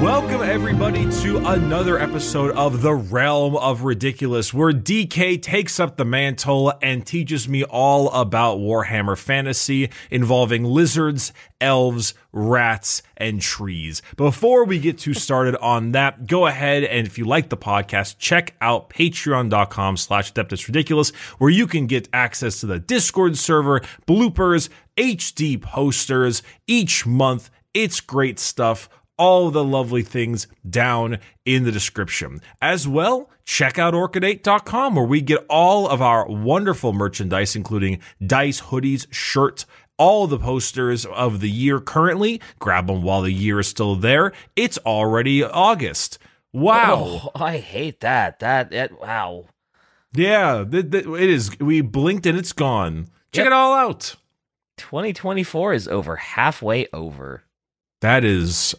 Welcome, everybody, to another episode of The Realm of Ridiculous, where DK takes up the mantle and teaches me all about Warhammer fantasy involving lizards, elves, rats, and trees. Before we get too started on that, go ahead and if you like the podcast, check out patreon.com/Adeptus Ridiculous, where you can get access to the Discord server, bloopers, HD posters each month. It's great stuff. All the lovely things down in the description. As well, check out Orchidate.com, where we get all of our wonderful merchandise, including dice, hoodies, shirt, all the posters of the year currently. Grab them while the year is still there. It's already August. Wow. Oh, I hate that. Wow. Yeah, it is. We blinked and it's gone. Check it all out. 2024 is over, halfway over. That is,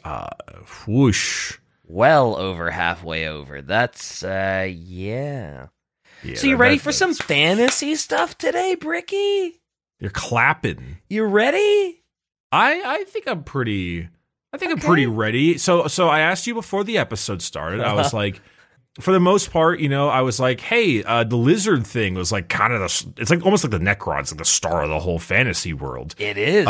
whoosh. Well over halfway over. That's, yeah. So you ready for some fantasy stuff today, Bricky? You're clapping. You ready? I think I'm pretty ready. So I asked you before the episode started. I was like, for the most part, I was like, hey, the lizard thing was like kind of it's like almost like the Necron. It's like the star of the whole fantasy world. It is.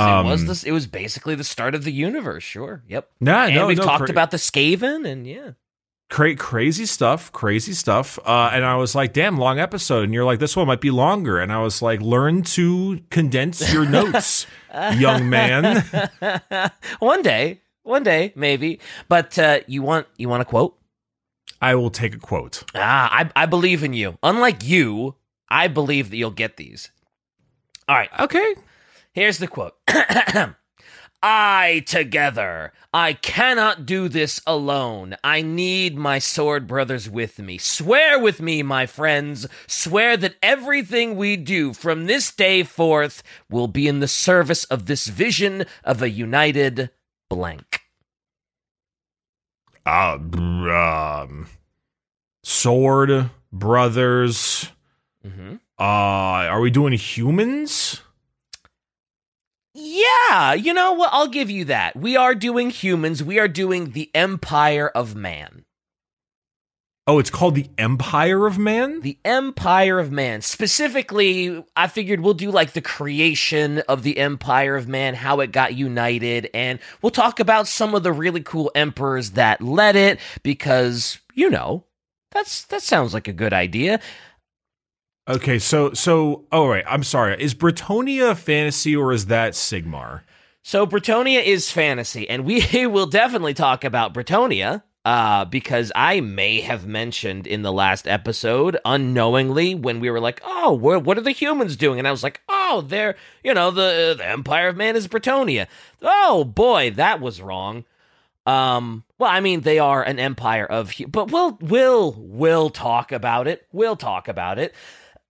It was basically the start of the universe. Sure. Yep. We've talked about the Skaven and yeah. Crazy stuff. And I was like, damn, long episode. And you're like, this one might be longer. And I was like, learn to condense your notes, young man. One day, maybe. But you want a quote? I will take a quote. I believe in you. Unlike you, I believe that you'll get these. All right. Okay. Here's the quote. Together. I cannot do this alone. I need my sword brothers with me. Swear with me, my friends. Swear that everything we do from this day forth will be in the service of this vision of a united blank. Sword brothers. Mm-hmm. Are we doing humans? Yeah, you know what? I'll give you that. We are doing humans. We are doing the Empire of Man. Oh, it's called the Empire of Man? The Empire of Man. Specifically, I figured we'll do like the creation of the Empire of Man, how it got united, and we'll talk about some of the really cool emperors that led it, because, that sounds like a good idea. Okay, so, all right, I'm sorry. Is Bretonnia fantasy or is that Sigmar? So Bretonnia is fantasy, and we will definitely talk about Bretonnia. Because I may have mentioned in the last episode, unknowingly, when we were like, oh, what are the humans doing? And I was like, oh, they're, the Empire of Man is Bretonnia. Oh, boy, that was wrong. Well, I mean, they are an empire but we'll talk about it. We'll talk about it.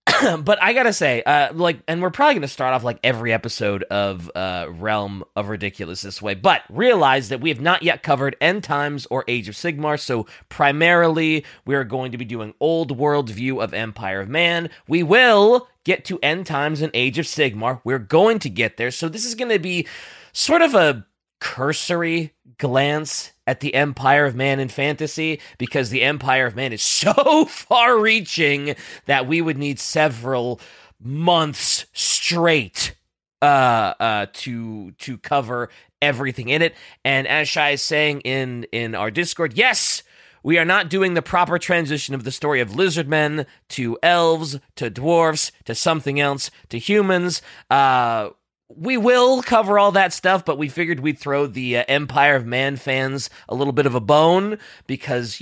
But I gotta say, and we're probably gonna start off like every episode of Realm of Ridiculous this way, but realize that we have not yet covered End Times or Age of Sigmar, so primarily we are going to be doing Old World view of Empire of Man. We will get to End Times and Age of Sigmar. We're going to get there, so this is going to be sort of a cursory glance at the Empire of Man in fantasy, because the Empire of Man is so far-reaching that we would need several months straight to cover everything in it. And as Shai is saying in our Discord, yes, we are not doing the proper transition of the story of lizardmen to elves to dwarfs to something else to humans. We will cover all that stuff, but we figured we'd throw the Empire of Man fans a little bit of a bone because,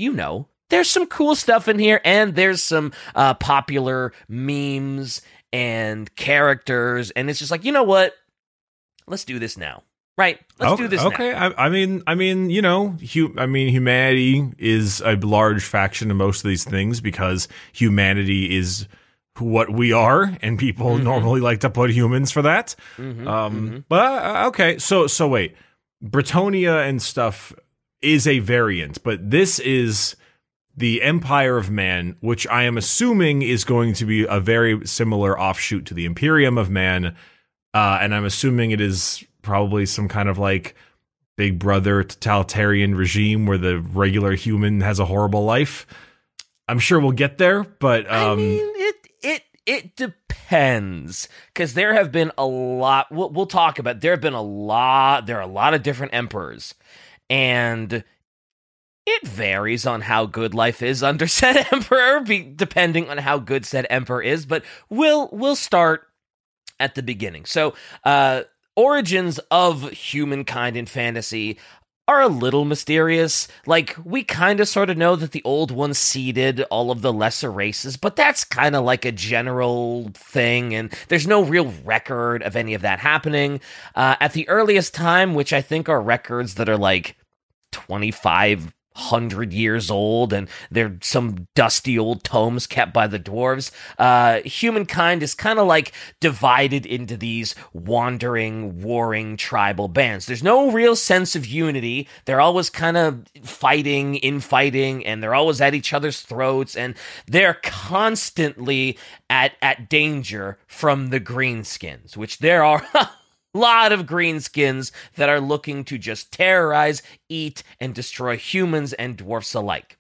there's some cool stuff in here, and there's some popular memes and characters, and it's just like, you know what? Let's do this now. Right? Let's do this now. Okay. I mean, humanity is a large faction of most of these things because humanity is what we are, and people normally like to put humans for that. But okay, so wait, Bretonnia and stuff is a variant, but this is the Empire of Man, which I am assuming is going to be a very similar offshoot to the Imperium of Man, and I'm assuming it is probably some kind of like Big Brother totalitarian regime where the regular human has a horrible life. I'm sure we'll get there, but I mean, it depends, because there have been a lot. We'll talk about. There are a lot of different emperors, and it varies on how good life is under said emperor, depending on how good said emperor is. But we'll start at the beginning. So, origins of humankind in fantasy are a little mysterious. Like, we kind of sort of know that the old ones seeded all of the lesser races, but that's kind of like a general thing, and there's no real record of any of that happening. At the earliest time, which I think are records that are like 2,500 years old, and they're some dusty old tomes kept by the dwarves, humankind is kind of like divided into these wandering, warring tribal bands. There's no real sense of unity. They're always kind of infighting, and they're always at each other's throats, and they're constantly at danger from the greenskins, which there are lot of greenskins that are looking to just terrorize, eat, and destroy humans and dwarfs alike.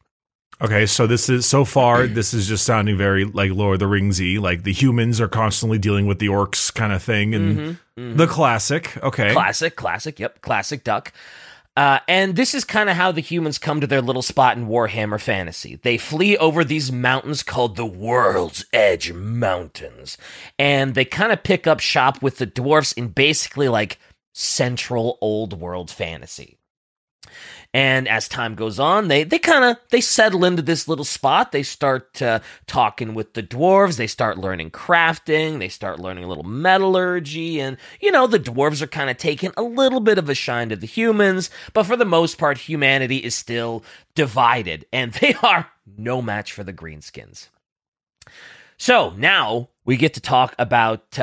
Okay, so this is just sounding very like Lord of the Rings-y, like the humans are constantly dealing with the orcs kind of thing, and the classic. Okay, classic. Yep, classic duck. And this is kind of how the humans come to their little spot in Warhammer Fantasy. They flee over these mountains called the World's Edge Mountains, and they kind of pick up shop with the dwarfs in basically like central old world fantasy. And as time goes on, they settle into this little spot. They start talking with the dwarves. They start learning crafting. They start learning a little metallurgy. And, the dwarves are kind of taking a little bit of a shine to the humans. But for the most part, humanity is still divided. And they are no match for the greenskins. So now we get to talk about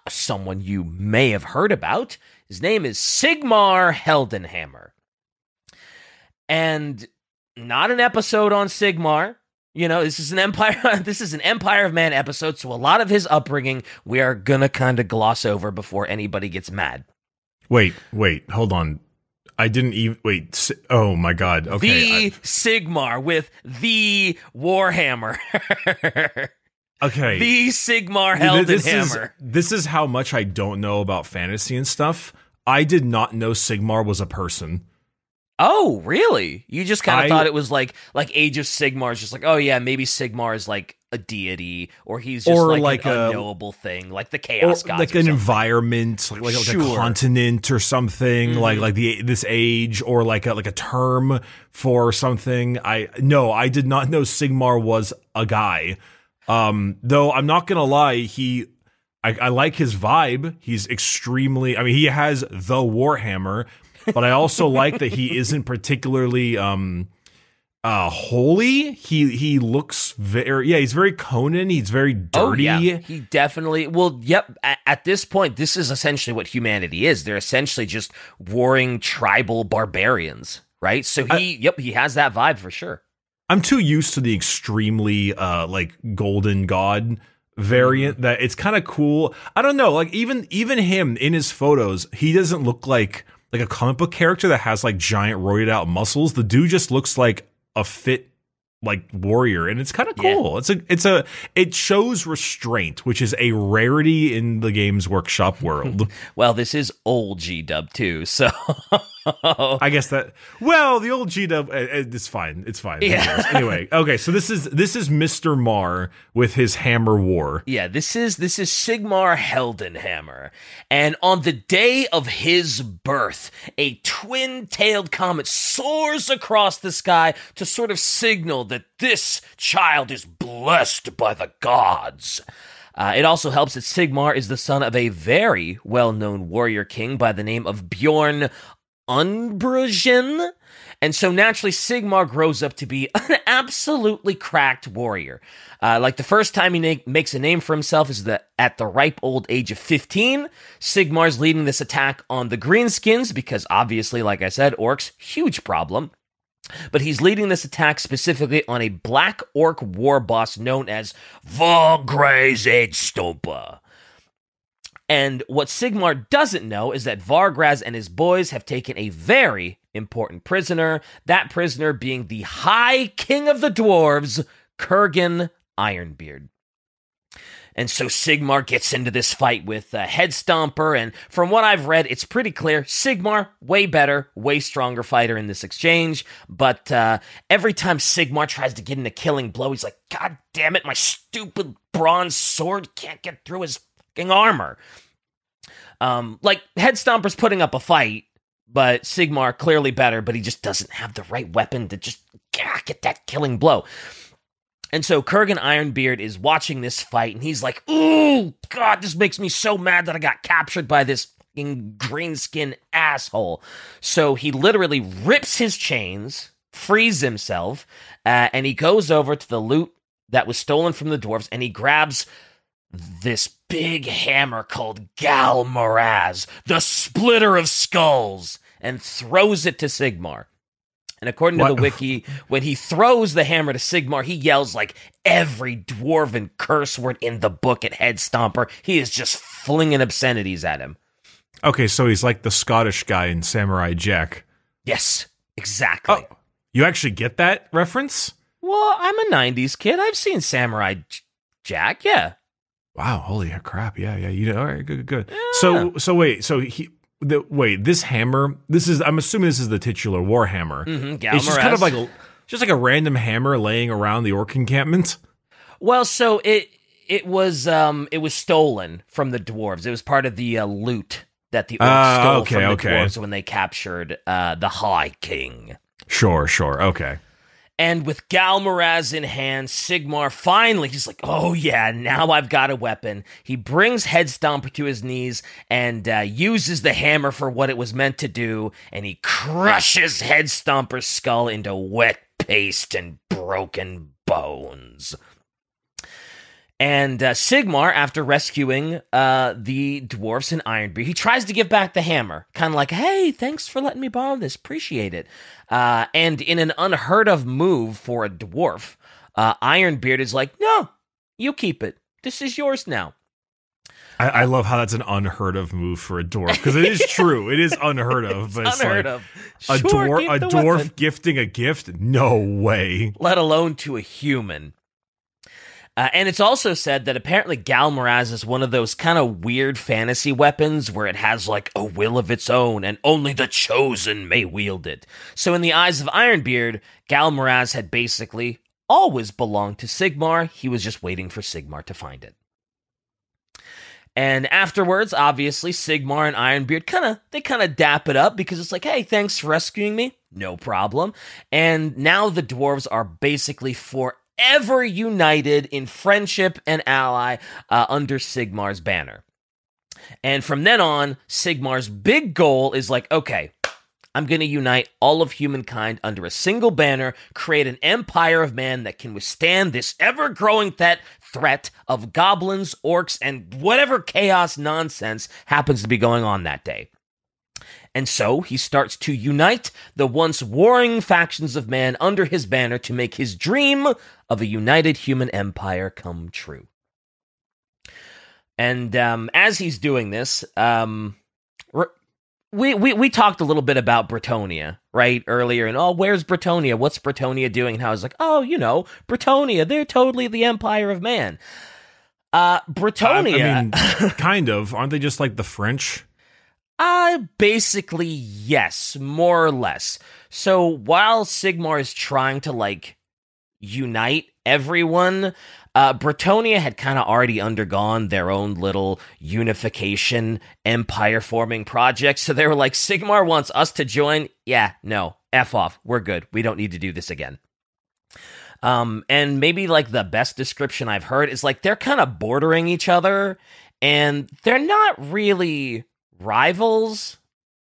someone you may have heard about. His name is Sigmar Heldenhammer. And not an episode on Sigmar. This is an Empire of Man episode, so a lot of his upbringing we are gonna kind of gloss over before anybody gets mad. Wait, hold on. I didn't even wait. Oh my god. Okay. Sigmar with the Warhammer. Okay. The Sigmar Heldenhammer. This is how much I don't know about fantasy and stuff. I did not know Sigmar was a person. Oh, really? You just kind of thought it was like Age of Sigmar is just like, oh yeah, maybe Sigmar is like a deity, or he's just like an unknowable thing, like the Chaos Gods, like an environment, like a continent or something, like this age, or like a term for something. I did not know Sigmar was a guy. Though I'm not gonna lie, I like his vibe. He's extremely. I mean, he has the Warhammer. But I also like that he isn't particularly holy. He looks he's very Conan. He's very dirty. Oh, yeah. He definitely, yep. At this point, this is essentially what humanity is. They're essentially just warring tribal barbarians, right? So he has that vibe for sure. I'm too used to the extremely golden god variant that it's kind of cool. I don't know, like even him in his photos, he doesn't look like a comic book character that has like giant roided out muscles. The dude just looks like a fit like warrior, and it's kind of cool. Yeah. It shows restraint, which is a rarity in the Games Workshop world. Well, this is old G-dub too, so I guess that. Well, the old G-dub, it's fine. It's fine. Yeah. Anyway, okay. So this is Mr. Mar with his hammer war. Yeah. This is Sigmar Heldenhammer, and on the day of his birth, a twin-tailed comet soars across the sky to sort of signal that this child is blessed by the gods. It also helps that Sigmar is the son of a very well-known warrior king by the name of Bjorn Unbruggen. And so naturally, Sigmar grows up to be an absolutely cracked warrior. Like the first time he makes a name for himself is at the ripe old age of 15. Sigmar's leading this attack on the Greenskins because obviously, like I said, orcs, huge problem. But he's leading this attack specifically on a black orc war boss known as Vograzed Stompa. And what Sigmar doesn't know is that Vargraz and his boys have taken a very important prisoner, that prisoner being the High King of the Dwarves, Kurgan Ironbeard. And so Sigmar gets into this fight with Headstomper, and from what I've read, it's pretty clear Sigmar, way better, way stronger fighter in this exchange, but every time Sigmar tries to get in a killing blow, he's like, God damn it, my stupid bronze sword can't get through his fucking armor. Like, Headstomper's putting up a fight, but Sigmar clearly better, but he just doesn't have the right weapon to just get that killing blow. And so Kurgan Ironbeard is watching this fight, and he's like, ooh, God, this makes me so mad that I got captured by this fucking greenskin asshole. So he literally rips his chains, frees himself, and he goes over to the loot that was stolen from the dwarves, and he grabs this big hammer called Galmaraz, the Splitter of Skulls, and throws it to Sigmar. And according to the wiki, when he throws the hammer to Sigmar, he yells like every dwarven curse word in the book at Headstomper. He is just flinging obscenities at him. Okay, so he's like the Scottish guy in Samurai Jack. Yes, exactly. Oh, you actually get that reference? Well, I'm a 90s kid. I've seen Samurai Jack, yeah. Wow, holy crap. Yeah, you know, all right, good. Yeah. So wait, this hammer, I'm assuming this is the titular Warhammer. Mm-hmm, it's just kind of like a random hammer laying around the orc encampment. Well, so it was stolen from the dwarves. It was part of the loot that the orcs stole from the dwarves when they captured the High King. Sure, okay. And with Galmaraz in hand, Sigmar finally, he's like, oh yeah, now I've got a weapon. He brings Headstomper to his knees and uses the hammer for what it was meant to do, and he crushes Headstomper's skull into wet paste and broken bones. And Sigmar, after rescuing the dwarfs in Ironbeard, he tries to give back the hammer. Kind of like, hey, thanks for letting me borrow this. Appreciate it. And in an unheard of move for a dwarf, Ironbeard is like, no, you keep it. This is yours now. I love how that's an unheard of move for a dwarf, because it is true. It is unheard of. But it's unheard like, of. A dwarf weapon. Gifting a gift? No way. Let alone to a human. And it's also said that apparently Galmaraz is one of those kind of weird fantasy weapons where it has like a will of its own and only the chosen may wield it. So in the eyes of Ironbeard, Galmaraz had basically always belonged to Sigmar. He was just waiting for Sigmar to find it. And afterwards, obviously, Sigmar and Ironbeard kind of dap it up because it's like, hey, thanks for rescuing me. No problem. And now the dwarves are basically forever united in friendship and ally under Sigmar's banner. And from then on, Sigmar's big goal is like, okay, I'm going to unite all of humankind under a single banner, create an empire of man that can withstand this ever-growing threat of goblins, orcs, and whatever chaos nonsense happens to be going on that day. And so he starts to unite the once warring factions of man under his banner to make his dream of a united human empire come true. And as he's doing this, we talked a little bit about Bretonnia, right, earlier, and where's Bretonnia? What's Bretonnia doing? And I was like, Bretonnia, they're totally the empire of man. Bretonnia, I mean, kind of, aren't they just like the French? Basically, yes, more or less. So while Sigmar is trying to, like, unite everyone, Bretonnia had kind of already undergone their own little unification, empire-forming project, so they were like, Sigmar wants us to join? Yeah, no, F off, we're good, we don't need to do this again. And maybe, like, the best description I've heard is, like, they're kind of bordering each other, and they're not really rivals.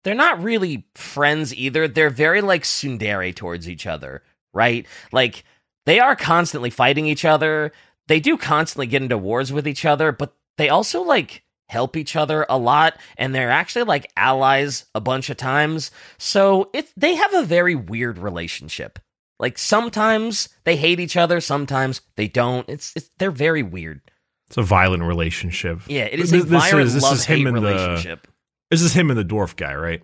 They're not really friends either. They're very, like, tsundere towards each other, right? Like, they are constantly fighting each other. They do constantly get into wars with each other, but they also, like, help each other a lot, and they're actually, like, allies a bunch of times. So they have a very weird relationship. Like, sometimes they hate each other, sometimes they don't. They're very weird. It's a violent relationship. Yeah, it is a violent love-hate relationship. This is him and the dwarf guy, right?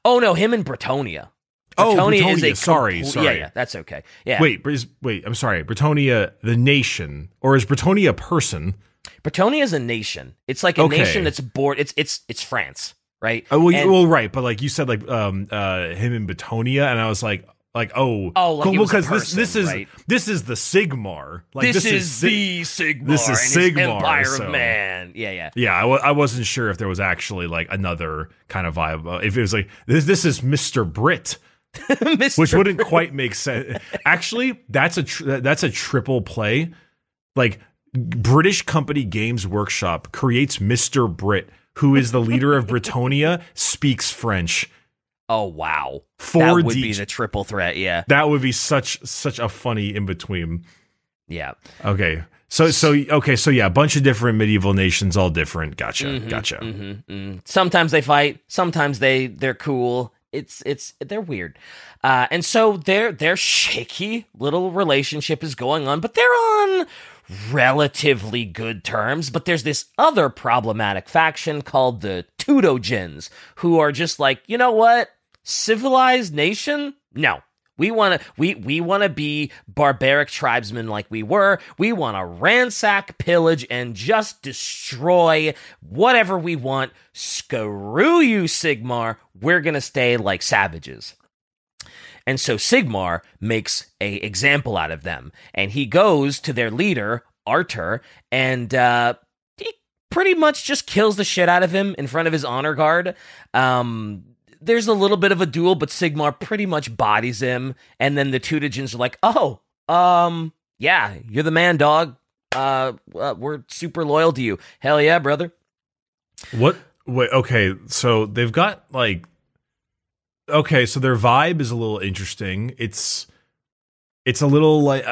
Oh, no, him and Bretonia. Bretonia is a sorry. Yeah, that's okay. Yeah. Wait, I'm sorry. Bretonia, the nation, or is Bretonia a person? Bretonia is a nation. It's like a nation that's bored. It's France, right? Right, but like you said, like him and Bretonia, and I was like cool, because this is the Sigmar. Like this is the Sigmar. This is Sigmar, Empire of Man. Yeah. Yeah, I wasn't sure if there was actually like another kind of vibe. If it was like this is Mr. Brit. Which wouldn't quite make sense. Actually, that's a triple play. Like British company Games Workshop creates Mr. Brit, who is the leader of Bretonia, speaks French. Oh wow, that would be the triple threat. Yeah, that would be such a funny in between. Yeah. Okay. So yeah, a bunch of different medieval nations, all different. Gotcha. Sometimes they fight. Sometimes they're cool. They're weird. And so their shaky little relationship is going on, but they're on relatively good terms. But there's this other problematic faction called the Teutogens, who are just like, you know what? Civilized nation? No. We want to be barbaric tribesmen like we were. We want to ransack, pillage, and just destroy whatever we want. Screw you, Sigmar. We're going to stay like savages. And so Sigmar makes a example out of them. And he goes to their leader, Artur, and he pretty much just kills the shit out of him in front of his honor guard. There's a little bit of a duel, but Sigmar pretty much bodies him. And then the Teutogens are like, yeah, you're the man, dog. We're super loyal to you. Hell yeah, brother. What? Wait, okay, so they've got, like... Okay, so their vibe is a little interesting. It's a little like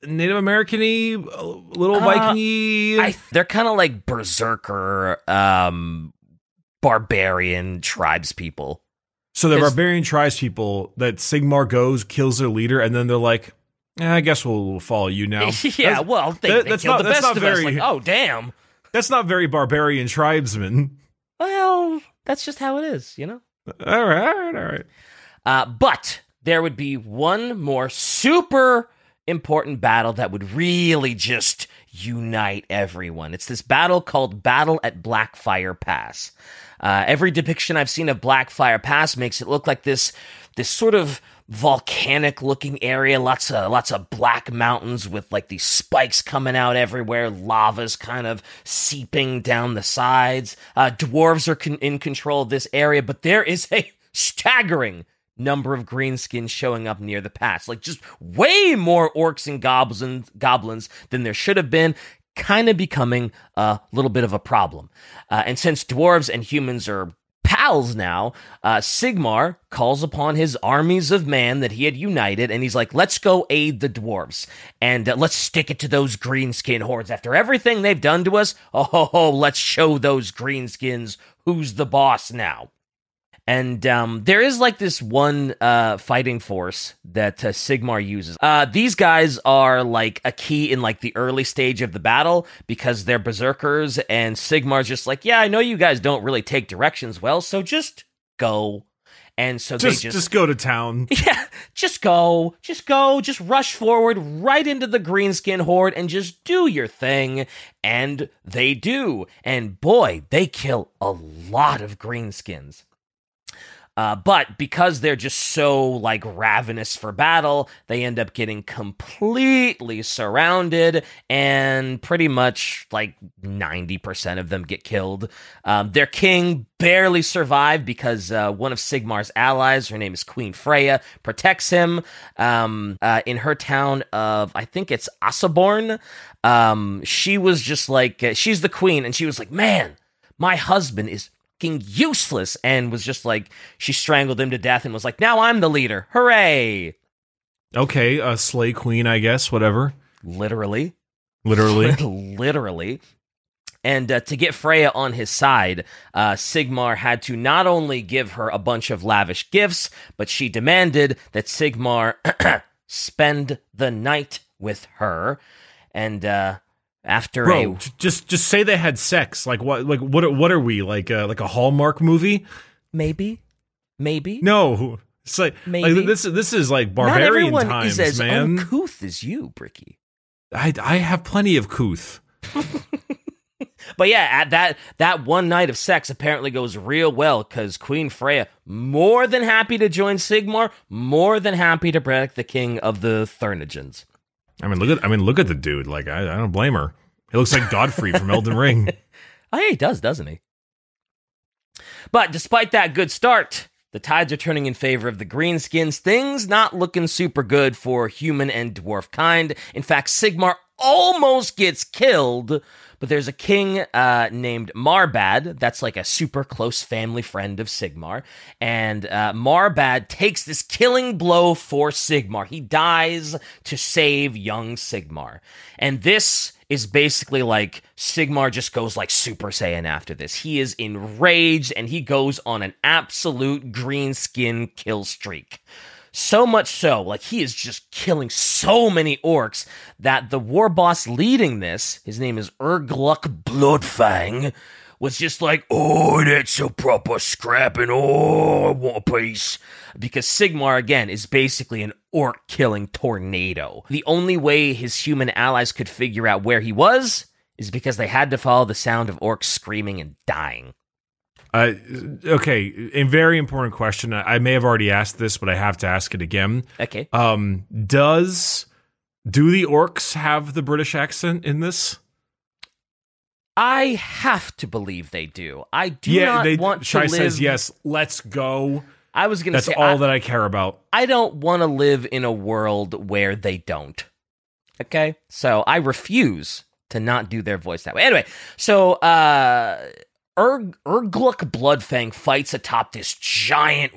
Native American-y, a little Viking-y. They're kind of like berserker, barbarian tribes people. So they're barbarian tribes people that Sigmar goes, kills their leader, and then they're like, I guess we'll follow you now. Yeah, they killed the best of us. Like, oh, damn. That's not very barbarian tribesmen. Well, that's just how it is, you know? All right. But there would be one more super important battle that would really just unite everyone. It's this battle called Battle at Blackfire Pass. Every depiction I've seen of Blackfire Pass makes it look like this sort of volcanic-looking area, lots of black mountains with like these spikes coming out everywhere, lava's kind of seeping down the sides. Dwarves are in control of this area, but there is a staggering number of greenskins showing up near the pass. Like just way more orcs and goblins than there should have been, kind of becoming a little bit of a problem. And since dwarves and humans are pals now, Sigmar calls upon his armies of man that he had united, and he's like, let's go aid the dwarves, and let's stick it to those greenskin hordes. After everything they've done to us, let's show those greenskins who's the boss now. And there is like this one fighting force that Sigmar uses. These guys are like a key in like the early stage of the battle because they're berserkers, and Sigmar's just like, yeah, I know you guys don't really take directions well, so just go. And so they just go to town. Yeah, just go, just rush forward right into the greenskin horde and just do your thing. And they do. And boy, they kill a lot of greenskins. But because they're just so, like, ravenous for battle, they end up getting completely surrounded, and pretty much, like, 90% of them get killed. Their king barely survived because one of Sigmar's allies, her name is Queen Freya, protects him in her town of, I think it's Asaborn. She was just like, she's the queen, and she was like, man, my husband is useless, and was just like, she strangled him to death and was like, now I'm the leader, hooray. Okay, slay queen, I guess, whatever. Literally. And to get Freya on his side, Sigmar had to not only give her a bunch of lavish gifts, but she demanded that Sigmar spend the night with her. And after Bro, just say they had sex. Like what are we? Like a Hallmark movie? maybe. No. It's like Maybe. this is like barbarian Not everyone times, is as man. uncouth as you, Bricky. I have plenty of couth. But yeah, at that one night of sex apparently goes real well because Queen Freya more than happy to join Sigmar, more than happy to protect the king of the Thernigens. I mean, look at the dude. Like, I don't blame her. He looks like Godfrey from Elden Ring. Oh, yeah, he does, doesn't he? But despite that good start, the tides are turning in favor of the greenskins. Things not looking super good for human and dwarf kind. In fact, Sigmar almost gets killed, but there's a king named Marbad that's like a super close family friend of Sigmar, and Marbad takes this killing blow for Sigmar. He dies to save young Sigmar, and this is basically like Sigmar just goes like Super Saiyan after this. He is enraged, and he goes on an absolute greenskin kill streak. So much so, like, he is just killing so many orcs that the war boss leading this, his name is Urgluk Bloodfang, was just like, oh, that's a proper scrapping, oh, I want a piece. Because Sigmar, again, is basically an orc-killing tornado. The only way his human allies could figure out where he was is because they had to follow the sound of orcs screaming and dying. Okay, a very important question. I may have already asked this, but I have to ask it again. Okay. Do the orcs have the British accent in this? I have to believe they do. I do not want to Shai live... says yes, let's go. I was going to say... That's all that I care about. I don't want to live in a world where they don't. Okay? So I refuse to not do their voice that way. Anyway, so Urgluk Bloodfang fights atop this giant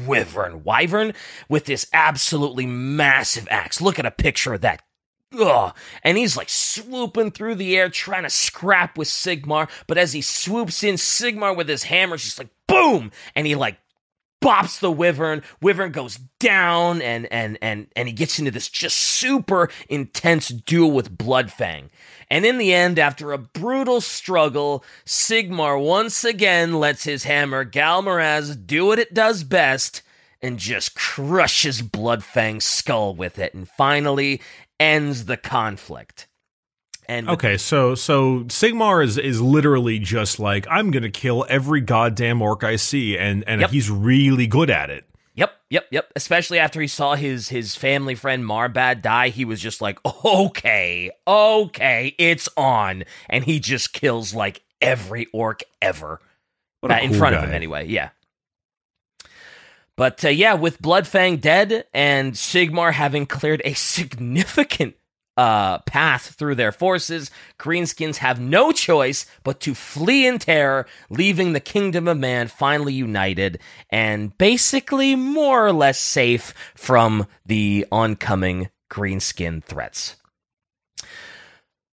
wyvern with this absolutely massive axe. Look at a picture of that. Ugh. And he's like swooping through the air trying to scrap with Sigmar, but as he swoops in, Sigmar with his hammer is just like boom, and he like bops the wyvern goes down, and he gets into this just super intense duel with Bloodfang. And in the end, after a brutal struggle, Sigmar once again lets his hammer Galmaraz do what it does best and just crushes Bloodfang's skull with it, and finally ends the conflict. And okay, so Sigmar is literally just like, I'm gonna kill every goddamn orc I see, and Yep. he's really good at it. Yep. Especially after he saw his family friend Marbad die, he was just like, okay, it's on. And he just kills like every orc ever. What a in cool front guy. of him anyway, yeah. But with Bloodfang dead and Sigmar having cleared a significant path through their forces, greenskins have no choice but to flee in terror, leaving the kingdom of man finally united and basically more or less safe from the oncoming greenskin threats.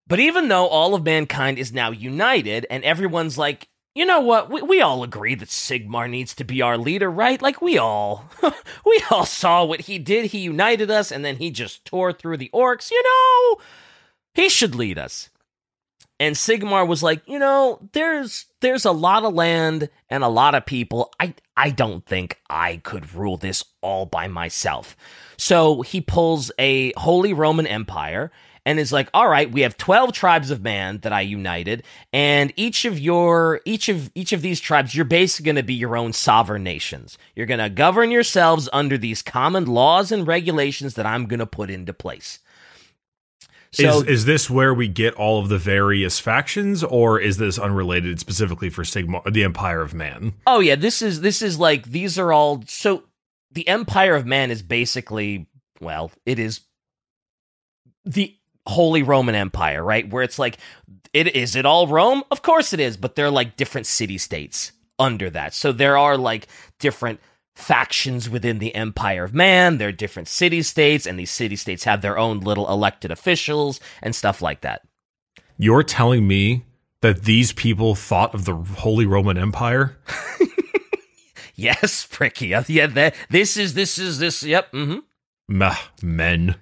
But even though all of mankind is now united and everyone's like, you know what, we all agree that Sigmar needs to be our leader, right? Like, we all saw what he did. He united us, and then he just tore through the orcs. You know, he should lead us. And Sigmar was like, you know, there's a lot of land and a lot of people. I don't think I could rule this all by myself. So he pulls a Holy Roman Empire and is like, all right, we have 12 tribes of man that I united, and each of these tribes, you're basically going to be your own sovereign nations. You're going to govern yourselves under these common laws and regulations that I'm going to put into place. So, is this where we get all of the various factions, or is this unrelated specifically for Sigmar, the Empire of Man? Oh yeah, this is like, these are all, so the Empire of Man is basically, well, it is the Holy Roman Empire, right? Where it's like, is it all Rome? Of course it is, but they're like different city-states under that. So there are like different factions within the Empire of Man, there are different city-states, and these city-states have their own little elected officials and stuff like that. You're telling me that these people thought of the Holy Roman Empire? Yes, Pricky. Yeah, this, yep, mm-hmm. Men.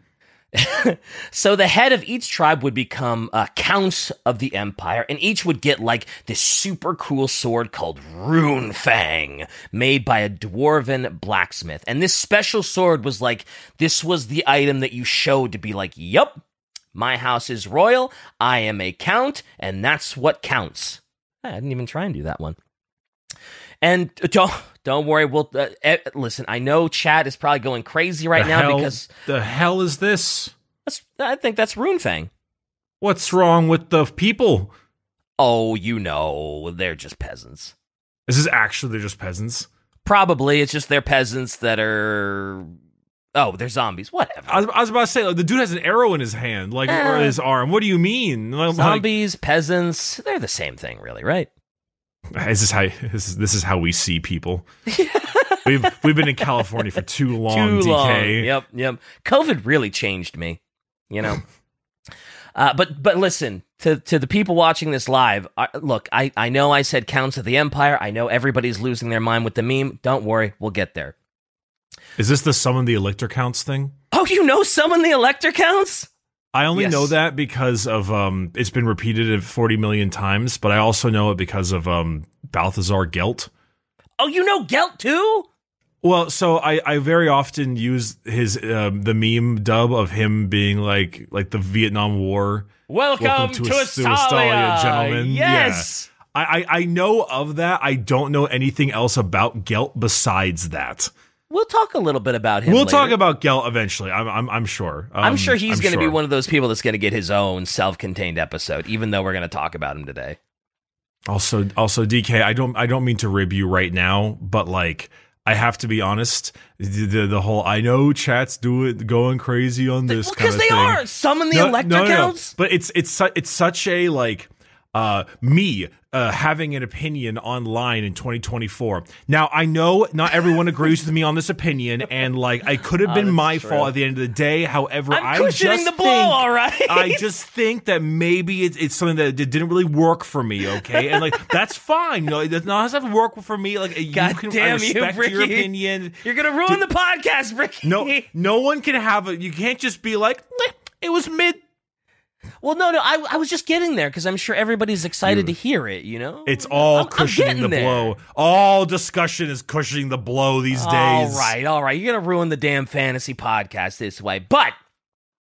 So the head of each tribe would become counts of the empire, and each would get like this super cool sword called Rune Fang, made by a dwarven blacksmith. And this special sword was like, this was the item that you showed to be like, yup, my house is royal, I am a count, and that's what counts. I didn't even try and do that one. And don't worry. We'll listen. I know chat is probably going crazy right now because the hell is this? I think that's Runefang. What's wrong with the people? Oh, they're just peasants. This is actually they're just peasants. Probably it's just they're peasants that are. Oh, they're zombies. Whatever. I was about to say, like, the dude has an arrow in his hand, like or his arm. What do you mean? Zombies, peasants. They're the same thing, really, right? This is how we see people. We've been in California for too long. DK. Yep. COVID really changed me, But listen to the people watching this live. Look, I know I said counts of the empire. I know everybody's losing their mind with the meme. Don't worry, we'll get there. Is this the summon the elector counts thing? Oh, summon the elector counts? I only know that because of it's been repeated 40 million times, but I also know it because of Balthazar Gelt. Oh, you know Gelt too? Well, so I very often use his the meme dub of him being like the Vietnam War. Welcome to Astalia, gentlemen. Yes. Yeah. I know of that. I don't know anything else about Gelt besides that. We'll talk a little bit about him. We'll later. talk about Gelt eventually. I'm sure. I'm sure he's going to be one of those people that's going to get his own self-contained episode, even though we're going to talk about him today. Also, DK, I don't mean to rib you right now, but like I have to be honest. The whole I know chat's going crazy on this kind of thing. Because they are summon the elector counts. But it's such a like me. Having an opinion online in 2024. Now, I know not everyone agrees with me on this opinion, and like I could have been my fault at the end of the day. However, I'm cushioning the blow, all right. I just think that maybe it's something that didn't really work for me. Okay, and like that's fine. It does not have to work for me. Like God you can damn respect you, your opinion. You're gonna ruin the podcast, Ricky. No one can have it. You can't just be like it was mid. Well, no, I was just getting there because I'm sure everybody's excited to hear it, It's all cushioning the blow. All discussion is cushioning the blow these days. All right. You're going to ruin the damn fantasy podcast this way. But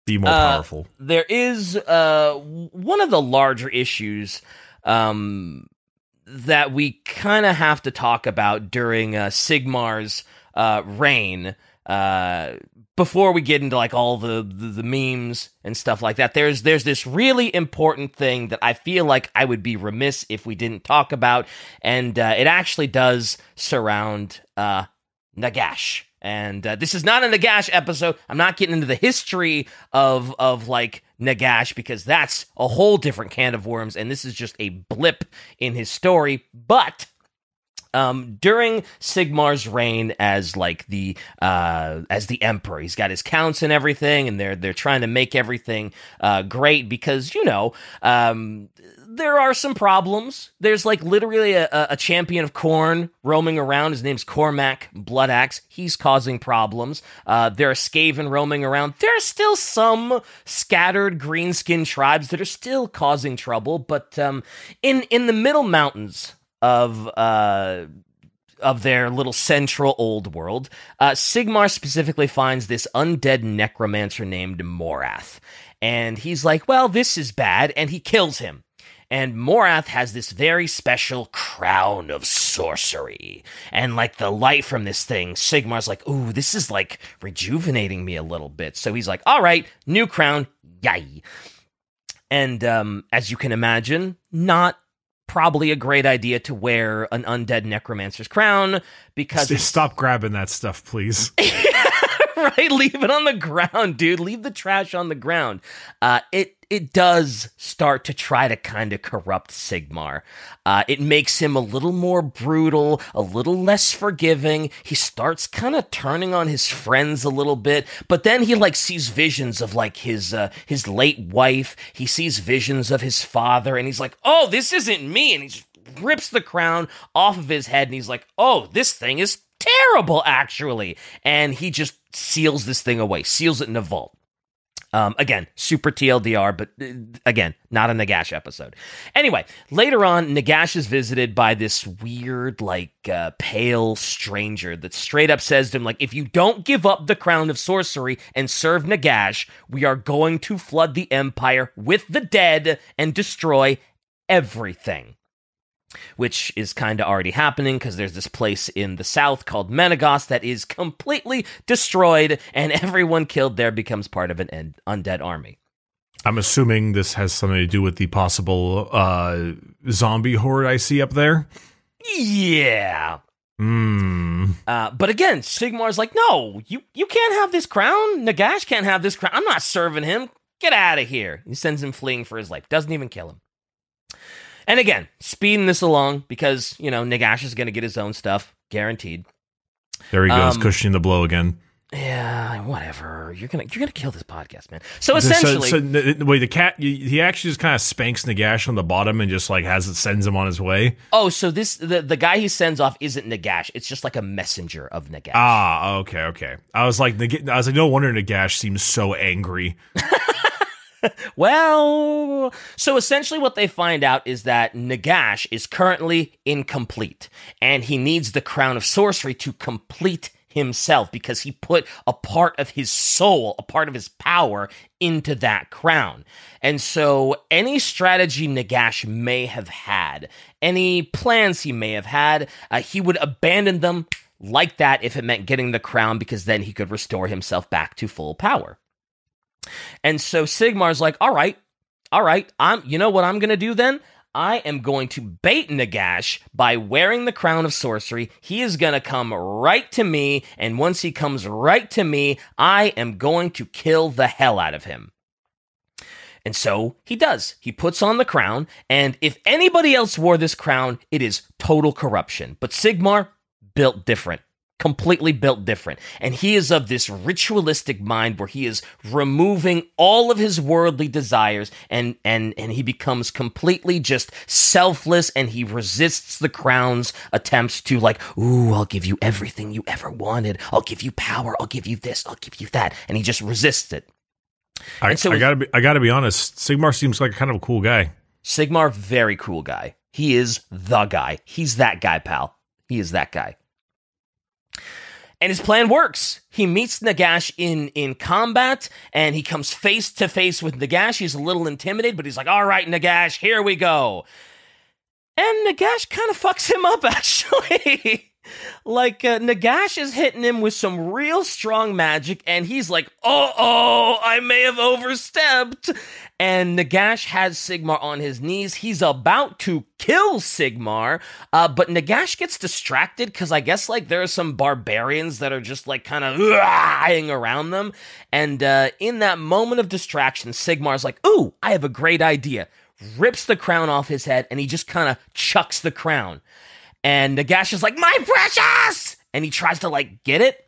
be more powerful. There is one of the larger issues that we kind of have to talk about during Sigmar's reign. Before we get into like all the memes and stuff like that, there's this really important thing that I feel like I would be remiss if we didn't talk about, and it actually does surround Nagash. And this is not a Nagash episode. I'm not getting into the history of like Nagash because that's a whole different can of worms, and this is just a blip in his story. But during Sigmar's reign as like the emperor, he's got his counts and everything, and they're trying to make everything great because there are some problems. There's like literally a champion of Khorne roaming around. His name's Cormac Bloodaxe. He's causing problems. There are Skaven roaming around. There's still some scattered greenskin tribes that are still causing trouble, but in the middle mountains of their little central old world, Sigmar specifically finds this undead necromancer named Morath. And he's like, well, this is bad, and he kills him. And Morath has this very special crown of sorcery. And like the light from this thing, Sigmar's like, ooh, this is like rejuvenating me a little bit. So he's like, all right, new crown, yay. And as you can imagine, not probably a great idea to wear an undead necromancer's crown because stop grabbing that stuff, please. Right, leave it on the ground, dude. Leave the trash on the ground. It does start to try to kind of corrupt Sigmar. It makes him a little more brutal, a little less forgiving. He starts kind of turning on his friends a little bit, but then he like sees visions of like his late wife. He sees visions of his father, and he's like, "Oh, this isn't me!" And he just rips the crown off of his head, and he's like, "Oh, this thing is terrible, actually." And he just seals this thing away, seals it in a vault. Again, super TLDR, but again, not a Nagash episode. Anyway, later on, Nagash is visited by this weird, pale stranger that straight up says to him, if you don't give up the crown of sorcery and serve Nagash, we are going to flood the Empire with the dead and destroy everything. Which is kind of already happening because there's this place in the south called Menagos that is completely destroyed, and everyone killed there becomes part of an undead army. I'm assuming this has something to do with the possible zombie horde I see up there. Yeah. But again, Sigmar's like, no, you can't have this crown. Nagash can't have this crown. I'm not serving him. Get out of here. He sends him fleeing for his life. Doesn't even kill him. And again, speeding this along because, Nagash is going to get his own stuff, guaranteed. There he goes, cushioning the blow again. Yeah, whatever. You're gonna kill this podcast, man. So essentially, wait, the cat he actually just kind of spanks Nagash on the bottom and just sends him on his way. Oh, so the guy he sends off isn't Nagash. It's just like a messenger of Nagash. Ah, okay. I was like, no wonder Nagash seems so angry. Well, so essentially what they find out is that Nagash is currently incomplete, and he needs the crown of sorcery to complete himself because he put a part of his soul, a part of his power into that crown. And so any strategy Nagash may have had, any plans he may have had, he would abandon them like that if it meant getting the crown, because then he could restore himself back to full power. And so Sigmar's like, all right, you know what I'm going to do then? I am going to bait Nagash by wearing the crown of sorcery. He is going to come right to me, and once he comes right to me, I am going to kill the hell out of him. And so he does. He puts on the crown, and if anybody else wore this crown, it is total corruption. But Sigmar, built different. Completely built different. And he is of this ritualistic mind where he is removing all of his worldly desires, and he becomes completely just selfless, and he resists the crown's attempts to I'll give you everything you ever wanted. I'll give you power. I'll give you this. I'll give you that. And he just resists it. I gotta be honest. Sigmar seems like kind of a cool guy. Sigmar, very cool guy. He is the guy. He's that guy, pal. He is that guy. And his plan works. He meets Nagash in combat, and he comes face to face with Nagash. He's a little intimidated, but he's like, all right, Nagash, here we go. And Nagash kind of fucks him up, actually. Nagash is hitting him with some real strong magic, and he's like, I may have overstepped. And Nagash has Sigmar on his knees. He's about to kill Sigmar, but Nagash gets distracted because I guess there are some barbarians that are just kind of hanging around them. And in that moment of distraction, Sigmar's like, ooh, I have a great idea. Rips the crown off his head, and he just kind of chucks the crown. And Nagash is like, my precious! And he tries to, get it,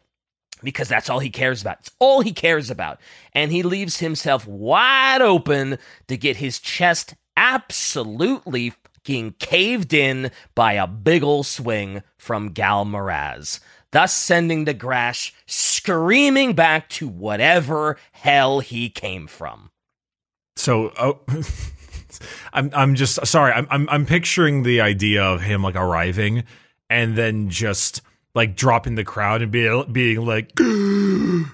because that's all he cares about. It's all he cares about. And he leaves himself wide open to get his chest absolutely fucking caved in by a big ol' swing from Gal Maraz, thus sending Nagash screaming back to whatever hell he came from. So, I'm just sorry. I'm picturing the idea of him arriving and then just dropping the crowd and being like and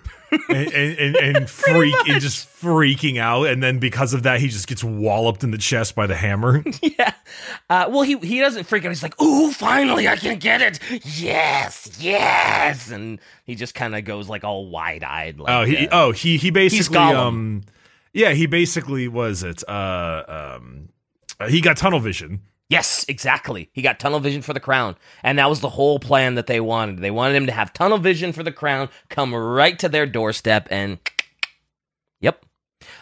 just freaking out, and then because of that he just gets walloped in the chest by the hammer. Yeah. Well, he doesn't freak out. He's like, ooh, finally I can get it. Yes. And he just kind of goes all wide-eyed. He basically yeah, he basically he got tunnel vision. Yes, exactly. He got tunnel vision for the crown. And that was the whole plan that they wanted. They wanted him to have tunnel vision for the crown, come right to their doorstep, and yep.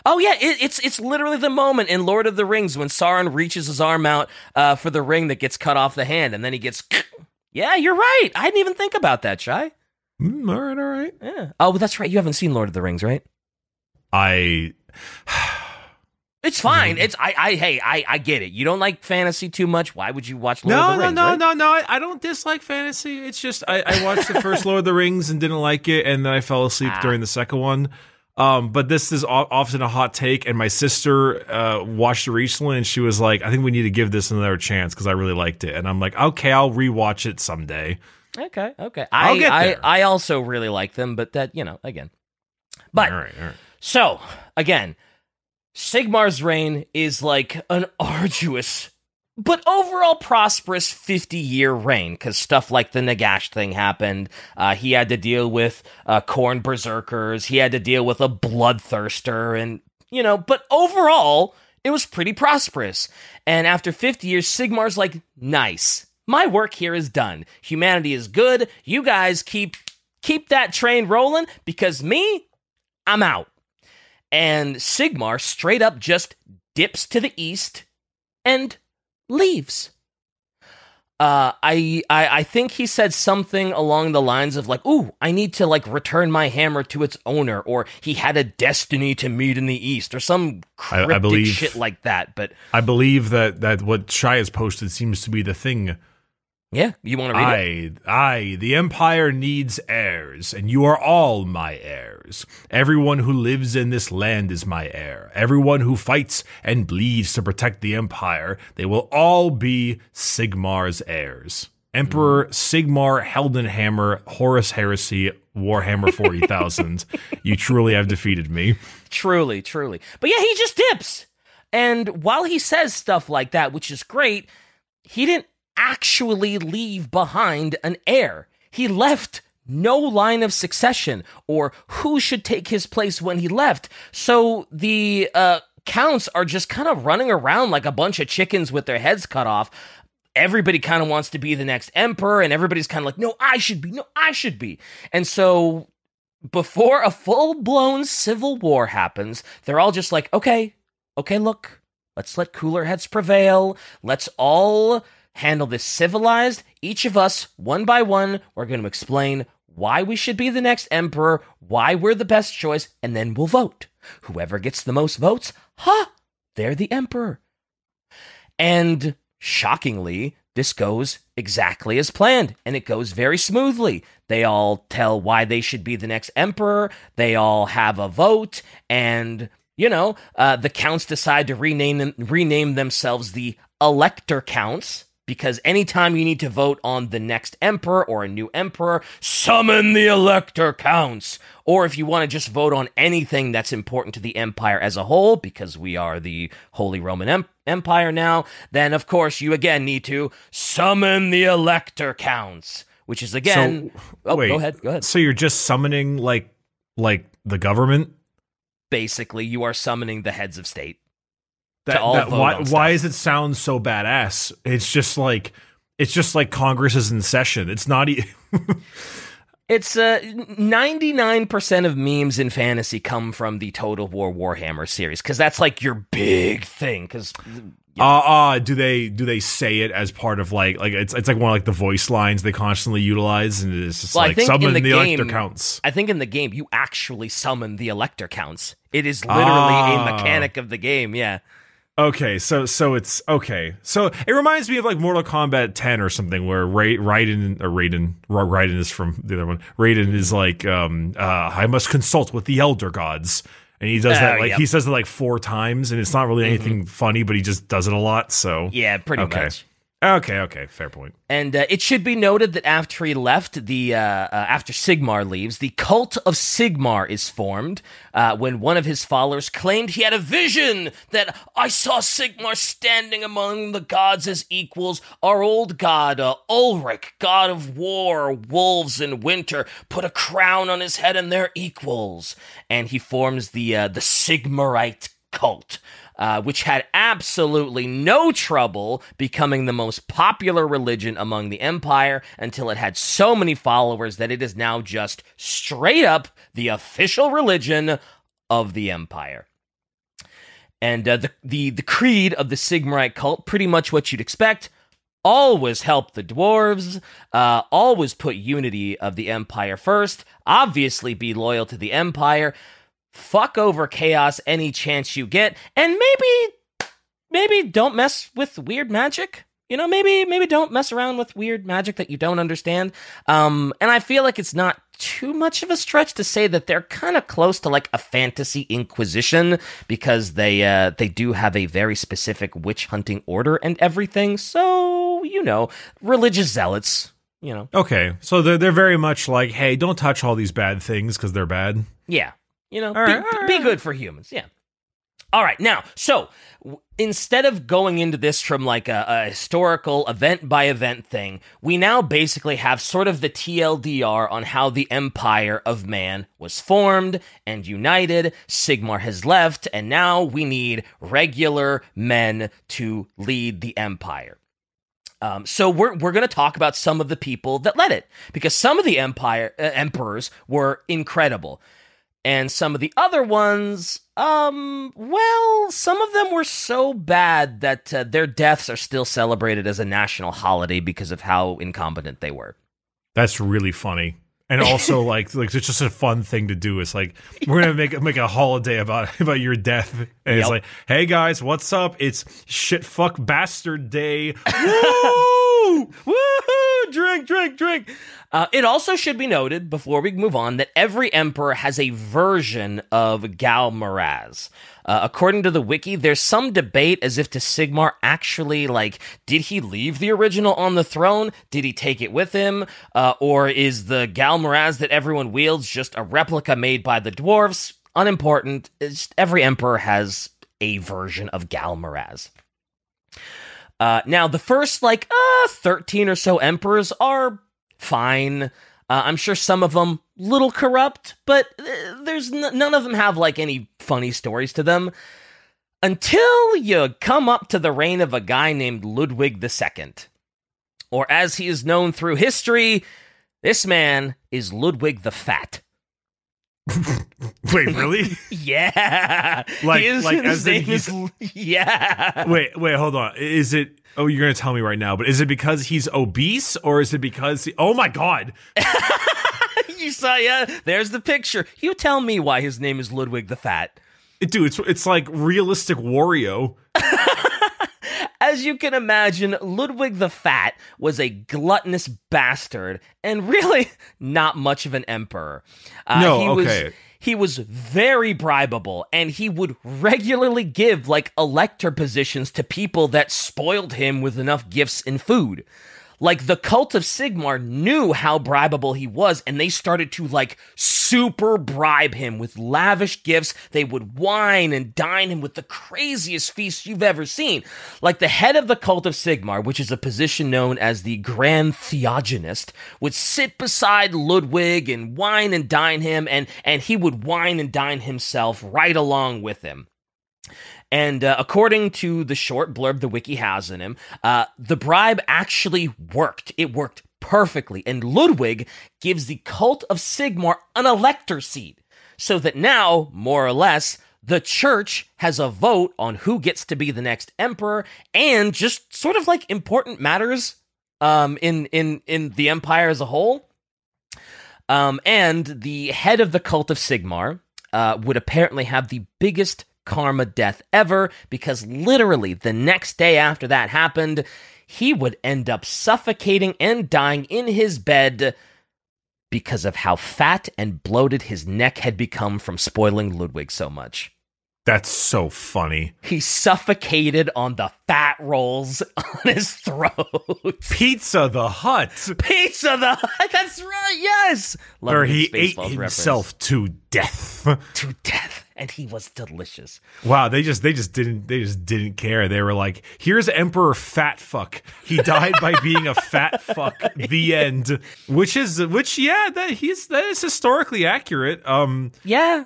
Oh yeah, it's literally the moment in Lord of the Rings when Sauron reaches his arm out for the ring that gets cut off the hand, and then he gets yeah, you're right. I didn't even think about that, Shai. All right. Yeah. Oh, but that's right. You haven't seen Lord of the Rings, right? It's fine. I get it. You don't like fantasy too much. Why would you watch Lord of the Rings? No. I don't dislike fantasy. It's just I watched the first Lord of the Rings and didn't like it, and then I fell asleep during the second one. But this is often a hot take, and my sister watched it recently, and she was like, I think we need to give this another chance because I really liked it. And I'm like, okay, I'll rewatch it someday. Okay. I'll get there. I also really like them, but that, again. But, all right. So, again, Sigmar's reign is like an arduous but overall prosperous 50-year reign, because stuff like the Nagash thing happened. He had to deal with corn berserkers. He had to deal with a bloodthirster, and, but overall, it was pretty prosperous. And after 50 years, Sigmar's like, nice. My work here is done. Humanity is good. You guys keep that train rolling, because me, I'm out. And Sigmar straight up just dips to the east and leaves. I think he said something along the lines of like, ooh, I need to like return my hammer to its owner, or he had a destiny to meet in the east, or some cryptic shit like that. But I believe that what Shai has posted seems to be the thing. Yeah, you want to read it? The Empire needs heirs, and you are all my heirs. Everyone who lives in this land is my heir. Everyone who fights and bleeds to protect the Empire, they will all be Sigmar's heirs. Emperor Sigmar Heldenhammer, Horus Heresy, Warhammer 40,000. You truly have defeated me. Truly. But yeah, he just dips. And while he says stuff like that, which is great, he didn't actually leave behind an heir. He left no line of succession or who should take his place when he left. So the counts are just kind of running around like a bunch of chickens with their heads cut off. Everybody kind of wants to be the next emperor, and everybody's kind of like, no, I should be. And so before a full-blown civil war happens, they're all just like, okay, look, let's let cooler heads prevail. Let's all handle this civilized. Each of us, one by one, we're going to explain why we should be the next emperor, why we're the best choice, and then we'll vote. Whoever gets the most votes, they're the emperor. And shockingly, this goes exactly as planned, and it goes very smoothly. They all tell why they should be the next emperor, they all have a vote, and, the counts decide to rename themselves the Elector Counts, because anytime you need to vote on the next emperor or a new emperor, summon the Elector Counts. Or if you want to just vote on anything that's important to the empire as a whole, because we are the Holy Roman Empire now, then of course you again need to summon the Elector Counts, which is again... wait, go ahead. So you're just summoning like the government? Basically, you are summoning the heads of state. Why does it sound so badass? It's just like Congress is in session. It's not. It's 99% of memes in fantasy come from the Total War Warhammer series, because that's like your big thing. Because do they say it as part of like it's like one of like the voice lines they constantly utilize, and it's just like summon the Elector Counts. I think in the game you actually summon the Elector Counts. It is literally a mechanic of the game. Yeah. Okay, so it's okay. So it reminds me of like Mortal Kombat 10 or something, where Raiden is from the other one. Raiden is like, I must consult with the Elder Gods, and he does that he says it like 4 times, and it's not really anything funny, but he just does it a lot. So yeah, pretty much. Okay, fair point. And it should be noted that after he left, after Sigmar leaves, the cult of Sigmar is formed when one of his followers claimed he had a vision that I saw Sigmar standing among the gods as equals. Our old god, Ulrich, god of war, wolves, and winter, put a crown on his head and they're equals. And he forms the Sigmarite cult. Which had absolutely no trouble becoming the most popular religion among the empire until it had so many followers that it is now just straight up the official religion of the empire. And the creed of the Sigmarite cult, pretty much what you'd expect: always help the dwarves, always put unity of the empire first, obviously be loyal to the empire, fuck over chaos any chance you get, and maybe don't mess with weird magic. maybe don't mess around with weird magic that you don't understand. And I feel like it's not too much of a stretch to say that they're kind of close to like a fantasy inquisition, because they do have a very specific witch hunting order and everything. So, religious zealots, Okay, so they're very much like, hey, don't touch all these bad things because they're bad. Yeah, be good for humans. Yeah. All right, now, so instead of going into this from like a historical event-by-event thing, we now basically have sort of the TLDR on how the Empire of Man was formed and united. Sigmar has left, and now we need regular men to lead the Empire. So we're going to talk about some of the people that led it, because some of the emperors were incredible. And some of the other ones, some of them were so bad that their deaths are still celebrated as a national holiday because of how incompetent they were. That's really funny. And also, like it's just a fun thing to do. It's like, we're going to make a holiday about your death. And It's like, hey guys, what's up? It's shit fuck bastard day. Woo! Woo! Drink. It also should be noted, before we move on, that every emperor has a version of Galmaraz. According to the wiki, there's some debate as if to Sigmar actually, did he leave the original on the throne? Did he take it with him? Or is the Galmaraz that everyone wields just a replica made by the Dwarfs? Unimportant. Every emperor has a version of Galmaraz. Now, the first, 13 or so emperors are fine. I'm sure some of them little corrupt, but there's none of them have, any funny stories to them. Until you come up to the reign of a guy named Ludwig II. Or as he is known through history, this man is Ludwig the Fat. Wait, really? Yeah. Yeah. Wait, hold on. Is it... Oh, you're going to tell me right now, but is it because he's obese, or is it because... Oh my god! You saw, yeah, there's the picture. You tell me why his name is Ludwig the Fat. Dude, it's like realistic Wario. As you can imagine, Ludwig the Fat was a gluttonous bastard, and really not much of an emperor. He was very bribable, and he would regularly give, elector positions to people that spoiled him with enough gifts and food. The cult of Sigmar knew how bribable he was, and they started to, super bribe him with lavish gifts. They would wine and dine him with the craziest feasts you've ever seen. The head of the cult of Sigmar, which is a position known as the Grand Theogonist, would sit beside Ludwig and wine and dine him, and he would wine and dine himself right along with him. And according to the short blurb the wiki has in him, the bribe actually worked. It worked perfectly, and Ludwig gives the cult of Sigmar an elector seat, so that now, more or less, the church has a vote on who gets to be the next emperor, and just sort of important matters in the empire as a whole. And the head of the cult of Sigmar would apparently have the biggest karma death ever, because literally the next day after that happened, he would end up suffocating and dying in his bed because of how fat and bloated his neck had become from spoiling Ludwig so much. That's so funny. He suffocated on the fat rolls on his throat. Pizza the Hut. Pizza the Hut. That's right. Yes. Where he ate himself to death. To death, and he was delicious. Wow. They just didn't care. They were like, "Here's Emperor Fat Fuck. He died by being a fat fuck." The end. That is historically accurate. Yeah.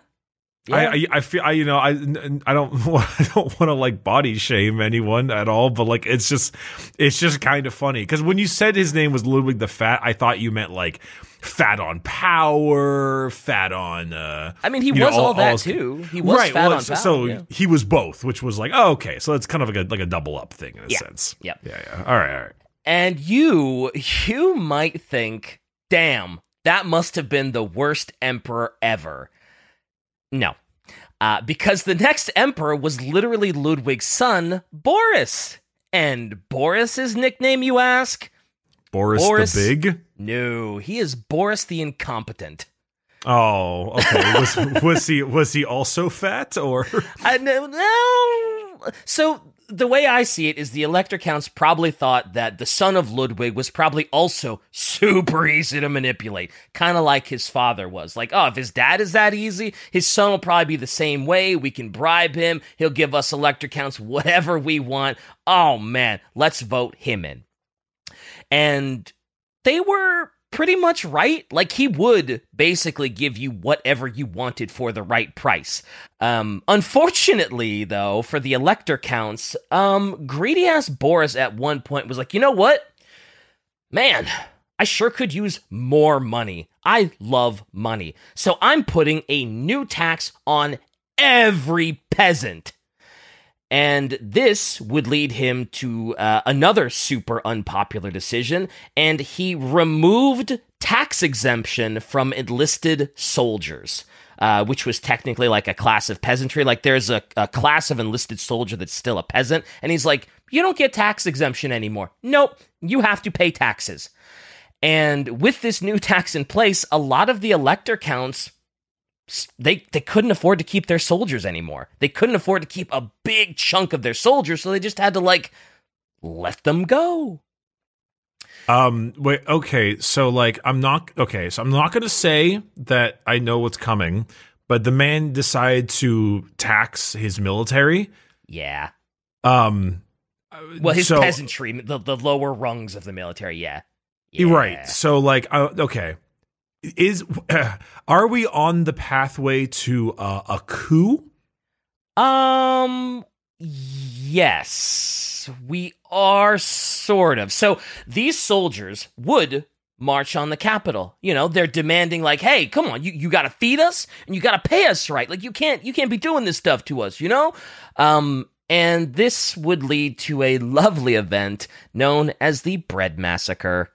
Yeah. I feel I don't want to body shame anyone at all, but it's just kind of funny, because when you said his name was Ludwig the Fat, I thought you meant fat on power, fat on. I mean, he was all that too. He was right, fat on power. So he was both, which was okay. So it's kind of like a double up thing in a sense. Yeah. Yeah. All right. And you might think, damn, that must have been the worst emperor ever. No, because the next emperor was literally Ludwig's son, Boris. And Boris's nickname, you ask? Boris the Big? No, he is Boris the Incompetent. Oh, okay. Was he also fat, or? No. So the way I see it is the Elector Counts probably thought that the son of Ludwig was probably also super easy to manipulate, kind of like his father was. Like, oh, if his dad is that easy, his son will probably be the same way. We can bribe him. He'll give us Elector Counts whatever we want. Oh, man, let's vote him in. And they were pretty much right. Like, he would basically give you whatever you wanted for the right price. Unfortunately, though, for the Elector Counts, greedy-ass Boris at one point was like, you know what? Man, I sure could use more money. I love money. So I'm putting a new tax on every peasant. And this would lead him to another super unpopular decision, and he removed tax exemption from enlisted soldiers, which was technically like a class of peasantry. Like, there's a class of enlisted soldier that's still a peasant, and he's like, you don't get tax exemption anymore. Nope, you have to pay taxes. And with this new tax in place, a lot of the Elector Counts, they couldn't afford to keep their soldiers anymore. They couldn't afford to keep a big chunk of their soldiers, so they just had to, like, let them go. Wait, okay, so, like, I'm not gonna say that I know what's coming, but the man decided to tax his military. Yeah. Well, his peasantry, the lower rungs of the military, yeah. Right, so, like, okay. Are we on the pathway to a coup? Yes, we are sort of. So these soldiers would march on the capital. You know, they're demanding, like, hey, come on, you got to feed us and you got to pay us right. Like, you can't be doing this stuff to us, you know? And this would lead to a lovely event known as the Bread Massacre.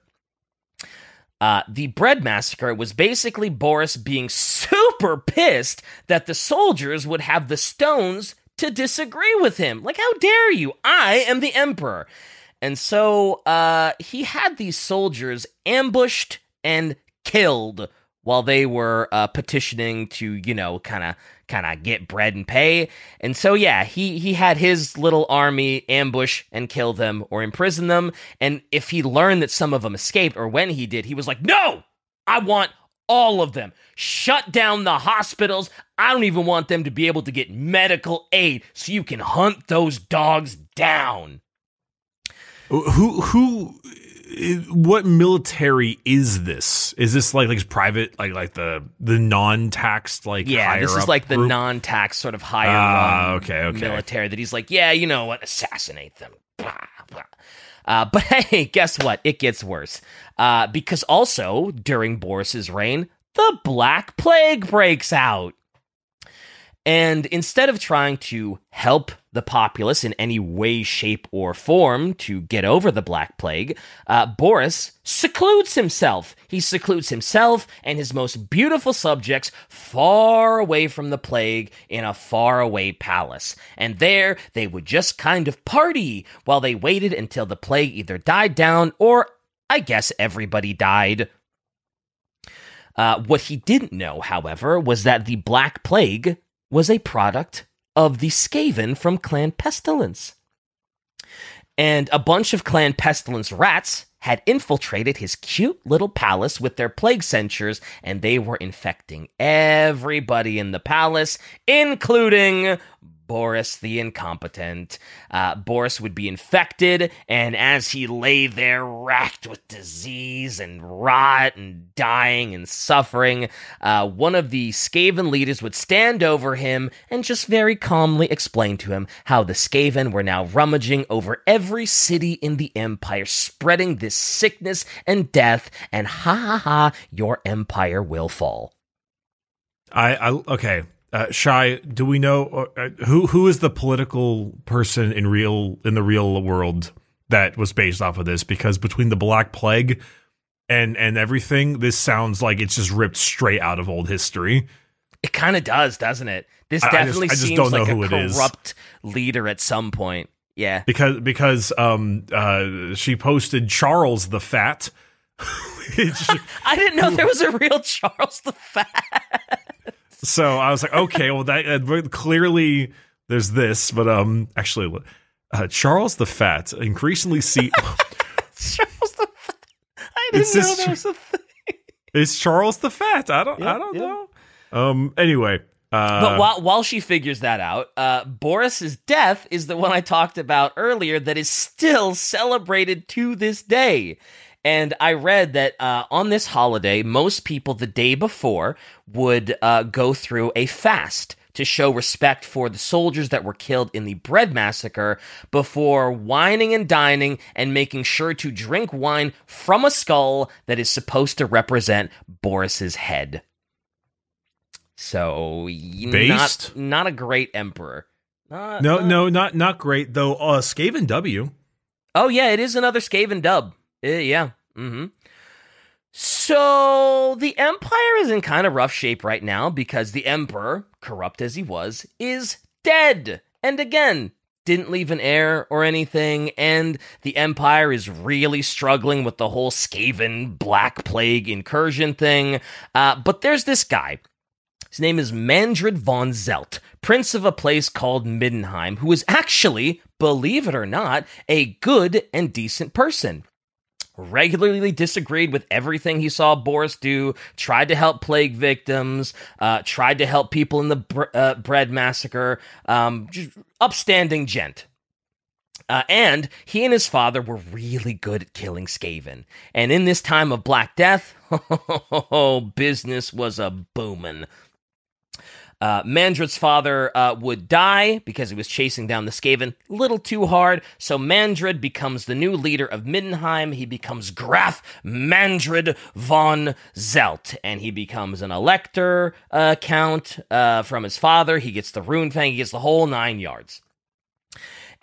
The Bread Massacre was basically Boris being super pissed that the soldiers would have the stones to disagree with him. Like, how dare you? I am the emperor. And so he had these soldiers ambushed and killed while they were petitioning to, you know, kind of get bread and pay. And so, yeah, he had his little army ambush and kill them or imprison them. And if he learned that some of them escaped, or when he did, he was like, no, I want all of them. Shut down the hospitals. I don't even want them to be able to get medical aid so you can hunt those dogs down. What military is this? Is this like private, like the non-taxed, like, yeah, this is like group? The non-taxed sort of higher okay. military that he's like, yeah, you know what, assassinate them. Blah, blah. But hey, guess what? It gets worse. Because also, during Boris's reign, the Black Plague breaks out. And instead of trying to help the populace in any way, shape, or form to get over the Black Plague, Boris secludes himself. He secludes himself and his most beautiful subjects far away from the plague in a faraway palace. And there, they would just kind of party while they waited until the plague either died down or, I guess, everybody died. What he didn't know, however, was that the Black Plague was a product of the Skaven from Clan Pestilence. And a bunch of Clan Pestilence rats had infiltrated his cute little palace with their plague censures, and they were infecting everybody in the palace, including Boris the Incompetent. Boris would be infected, and as he lay there racked with disease and rot and dying and suffering, one of the Skaven leaders would stand over him and just very calmly explain to him how the Skaven were now rummaging over every city in the Empire, spreading this sickness and death, and your empire will fall. Okay. Shai, do we know who is the political person in the real world that was based off of this? Because between the Black Plague and everything, this sounds like it's just ripped straight out of old history. It kind of does, doesn't it? This definitely seems like a corrupt leader at some point. Yeah. Because she posted Charles the Fat. I didn't know there was a real Charles the Fat. So I was like, okay, well, that clearly there's this, but actually, Charles the Fat increasingly see. Charles the Fat. I didn't know there was a thing. It's Charles the Fat. I don't know. Anyway. But while she figures that out, Boris's death is the one I talked about earlier that is still celebrated to this day. And I read that on this holiday, most people the day before would go through a fast to show respect for the soldiers that were killed in the bread massacre before wining and dining and making sure to drink wine from a skull that is supposed to represent Boris's head. So, not a great emperor. Not great, though. Skaven W. Oh, yeah, it is another Skaven dub. Yeah. Mm-hmm. So, the Empire is in kind of rough shape right now because the Emperor, corrupt as he was, is dead. And again, didn't leave an heir or anything, and the Empire is really struggling with the whole Skaven Black Plague incursion thing. But there's this guy. His name is Mandred von Zelt, prince of a place called Middenheim, who is actually, believe it or not, a good and decent person. Regularly disagreed with everything he saw Boris do, tried to help plague victims, tried to help people in the bread massacre, just upstanding gent. And he and his father were really good at killing Skaven. And in this time of Black Death, business was a boomin'. Mandred's father would die because he was chasing down the Skaven a little too hard, so Mandred becomes the new leader of Middenheim. He becomes Graf Mandred von Zelt, and he becomes an elector count from his father. He gets the rune fang, he gets the whole 9 yards.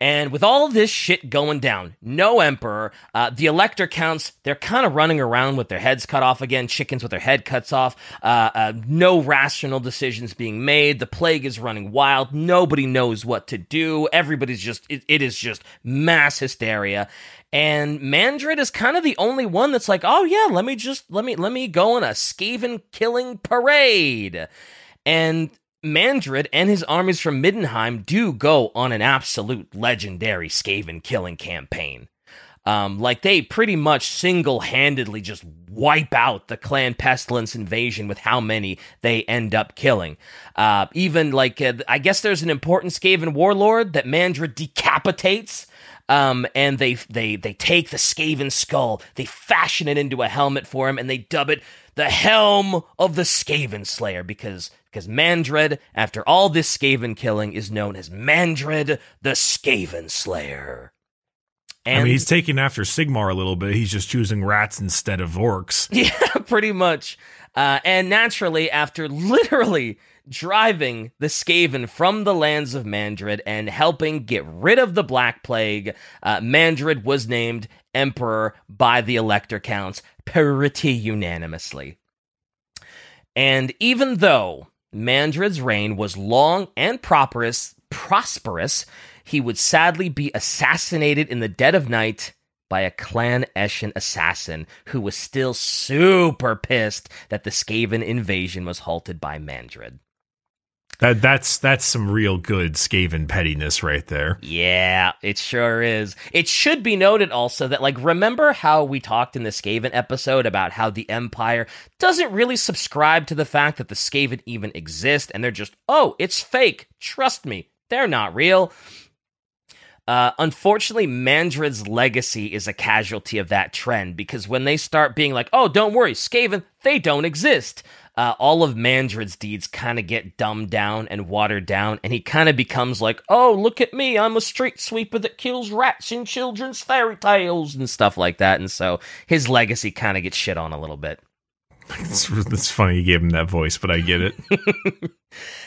And with all this shit going down, no emperor, the elector counts, they're kind of running around with their heads cut off again, chickens with their head cuts off, no rational decisions being made, the plague is running wild, nobody knows what to do, everybody's just, it is just mass hysteria. And Mandred is kind of the only one that's like, oh yeah, let me go on a Skaven killing parade. And Mandred and his armies from Middenheim do go on an absolute legendary Skaven killing campaign. Like they pretty much single-handedly just wipe out the Clan Pestilence invasion with how many they end up killing. Even like, I guess there's an important Skaven warlord that Mandred decapitates. And they take the Skaven skull, they fashion it into a helmet for him, and they dub it the Helm of the Skaven Slayer, because Mandred, after all this Skaven killing, is known as Mandred the Skaven Slayer. And, I mean, he's taking after Sigmar a little bit. He's just choosing rats instead of orcs. Yeah, pretty much. And naturally, after literally driving the Skaven from the lands of Mandred and helping get rid of the Black Plague, Mandred was named Emperor by the Elector counts pretty unanimously. And even though Mandred's reign was long and prosperous, he would sadly be assassinated in the dead of night by a Clan Eshin assassin who was still super pissed that the Skaven invasion was halted by Mandred. That's some real good Skaven pettiness right there. Yeah, it sure is. It should be noted also that, like, remember how we talked in the Skaven episode about how the Empire doesn't really subscribe to the fact that the Skaven even exist, and they're just, oh, it's fake. Trust me, they're not real. Unfortunately, Mandred's legacy is a casualty of that trend, because when they start being like, oh, don't worry, Skaven, they don't exist, all of Mandred's deeds kind of get dumbed down and watered down, and he kind of becomes like, oh, look at me, I'm a street sweeper that kills rats in children's fairy tales and stuff like that, and so his legacy kind of gets shit on a little bit. It's funny you gave him that voice, but I get it.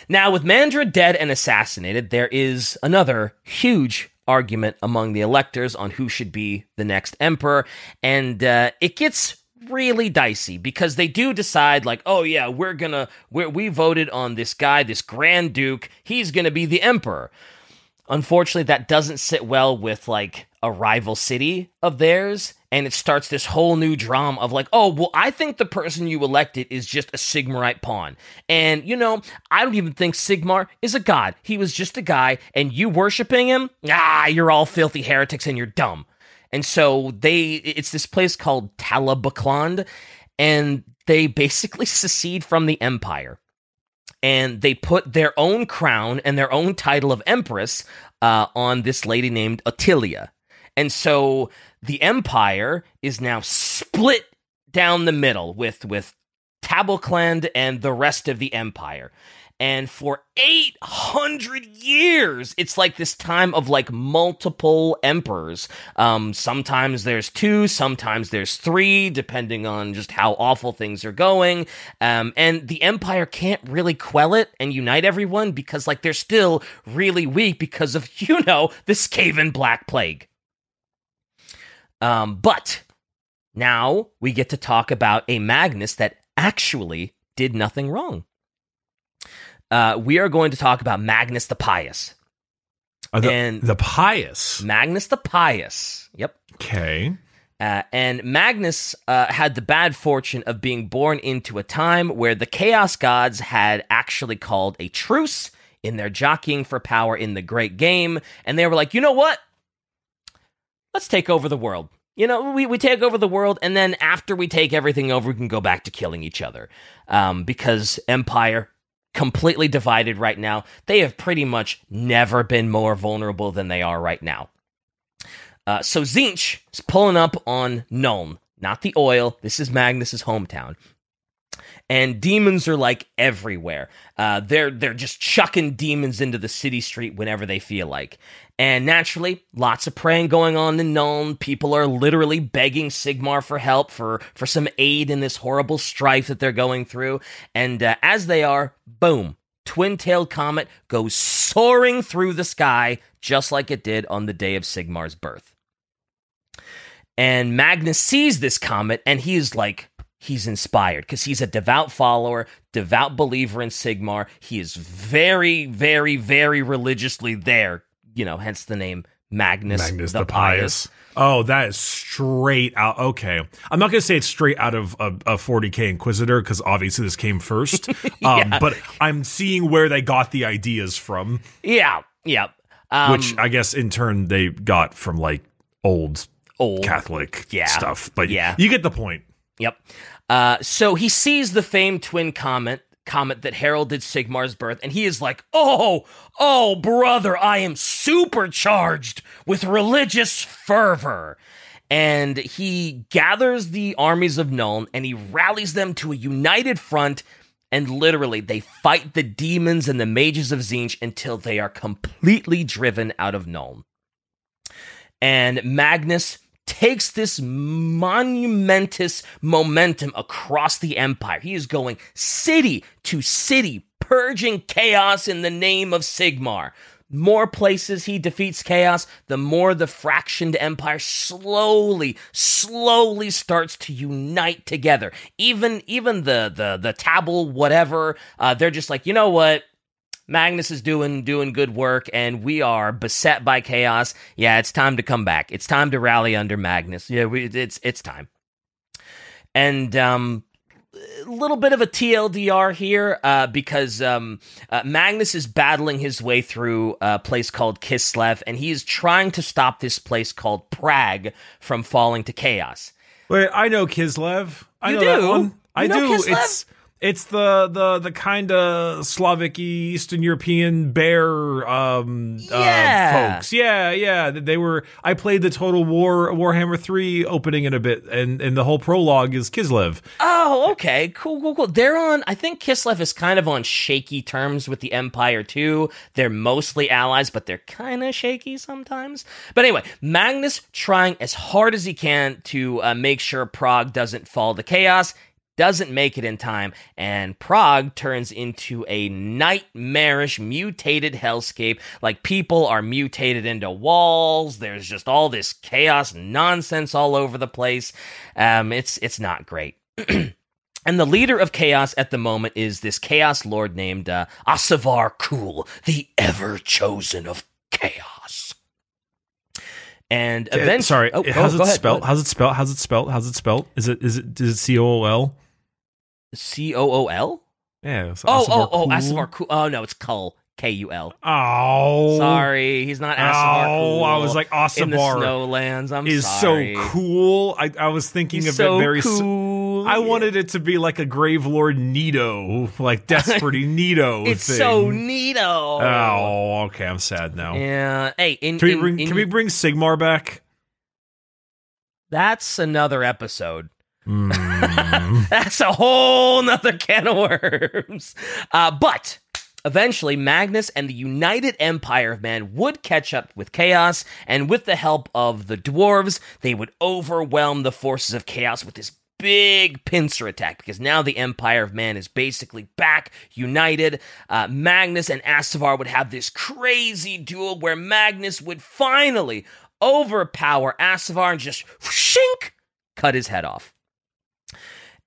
Now, with Mandred dead and assassinated, there is another huge argument among the electors on who should be the next emperor, and it gets really dicey, because they do decide, like, oh yeah, we voted on this guy, this Grand Duke, he's gonna be the emperor. unfortunately, that doesn't sit well with, like, a rival city of theirs, and it starts this whole new drama of, like, oh, well, I think the person you elected is just a Sigmarite pawn. And, you know, I don't even think Sigmar is a god. He was just a guy, and you worshiping him? You're all filthy heretics and you're dumb. And so it's this place called Talabacland, and they basically secede from the Empire. And they put their own crown and their own title of Empress on this lady named Ottilia. And so the Empire is now split down the middle with Tabelcland and the rest of the Empire. And for 800 years, it's like this time of like multiple emperors. Sometimes there's 2, sometimes there's 3, depending on just how awful things are going. And the Empire can't really quell it and unite everyone because like they're still really weak because of, you know, the Skaven Black Plague. But now we get to talk about a Magnus that actually did nothing wrong. We are going to talk about Magnus the Pious. The Pious? Magnus the Pious. Yep. Okay. And Magnus had the bad fortune of being born into a time where the Chaos Gods had actually called a truce in their jockeying for power in the Great Game, and they were like, you know what? Let's take over the world. You know, we take over the world, and then after we take everything over, we can go back to killing each other. Because Empire, completely divided right now. They have pretty much never been more vulnerable than they are right now. So Tzeentch is pulling up on Nuln, not the oil. This is Magnus's hometown. And demons are like everywhere. They're just chucking demons into the city street whenever they feel like. And naturally, lots of praying going on in Nuln. People are literally begging Sigmar for help, for some aid in this horrible strife that they're going through. And as they are, boom, twin-tailed comet goes soaring through the sky, just like it did on the day of Sigmar's birth. And Magnus sees this comet, and he's inspired, because he's a devout follower, devout believer in Sigmar. He is very, very, very religiously there. You know, hence the name Magnus the Pious. Oh, that is straight out. Okay. I'm not going to say it's straight out of a 40K Inquisitor, because obviously this came first. Yeah. But I'm seeing where they got the ideas from. Yeah. Which I guess in turn they got from like old Catholic stuff. But yeah, you get the point. Yep. So he sees the famed twin comet that heralded Sigmar's birth, and he is like, oh, brother, I am supercharged with religious fervor. And he gathers the armies of Nuln, and he rallies them to a united front, and literally, they fight the demons and the mages of Tzeentch until they are completely driven out of Nuln. And Magnus takes this monumentous momentum across the Empire. He is going city to city, purging chaos in the name of Sigmar. More places he defeats chaos, the more the fractioned Empire slowly starts to unite together. Even the Tabel whatever, they're just like, you know what? Magnus is doing good work, and we are beset by chaos. Yeah, it's time to come back. It's time to rally under Magnus. Yeah, it's time. And a little bit of a TLDR here, because Magnus is battling his way through a place called Kislev, and he is trying to stop this place called Prague from falling to chaos. Wait, I know Kislev. I know do? that one. You know do. Kislev? It's the kind of Slavic Eastern European bear folks. Yeah. They were. I played the Total War Warhammer 3 opening in a bit, and the whole prologue is Kislev. Oh, okay, cool. They're on. I think Kislev is kind of on shaky terms with the Empire too. They're mostly allies, but they're kind of shaky sometimes. But anyway, Magnus trying as hard as he can to make sure Prague doesn't fall to chaos. Doesn't make it in time, and Prague turns into a nightmarish, mutated hellscape. Like, people are mutated into walls. There's just all this chaos nonsense all over the place. It's not great. And the leader of chaos at the moment is this chaos lord named Asavar Kul, the ever chosen of chaos. And eventually, sorry, how's it go ahead, spelled? How's it spelled? How's it spelled? How's it spelled? Is it COOL? COOL? Yeah. So Asavar Kul. Oh no, it's Kul. KUL. Oh, sorry, he's not Asavar Kul. I was like, Asavar in the Snowlands. I'm is sorry. so cool. I was thinking he's of so it very cool. I wanted it to be like a Grave Lord Nito, like Desperate Nito. It's thing. so Nito. Oh, okay. I'm sad now. Yeah. Hey, can we bring Sigmar back? That's another episode. That's a whole nother can of worms. But eventually, Magnus and the United Empire of Man would catch up with Chaos, and with the help of the Dwarves, they would overwhelm the forces of Chaos with this big pincer attack, because now the Empire of Man is basically back, united. Magnus and Asavar would have this crazy duel where Magnus would finally overpower Asavar and just shink, cut his head off.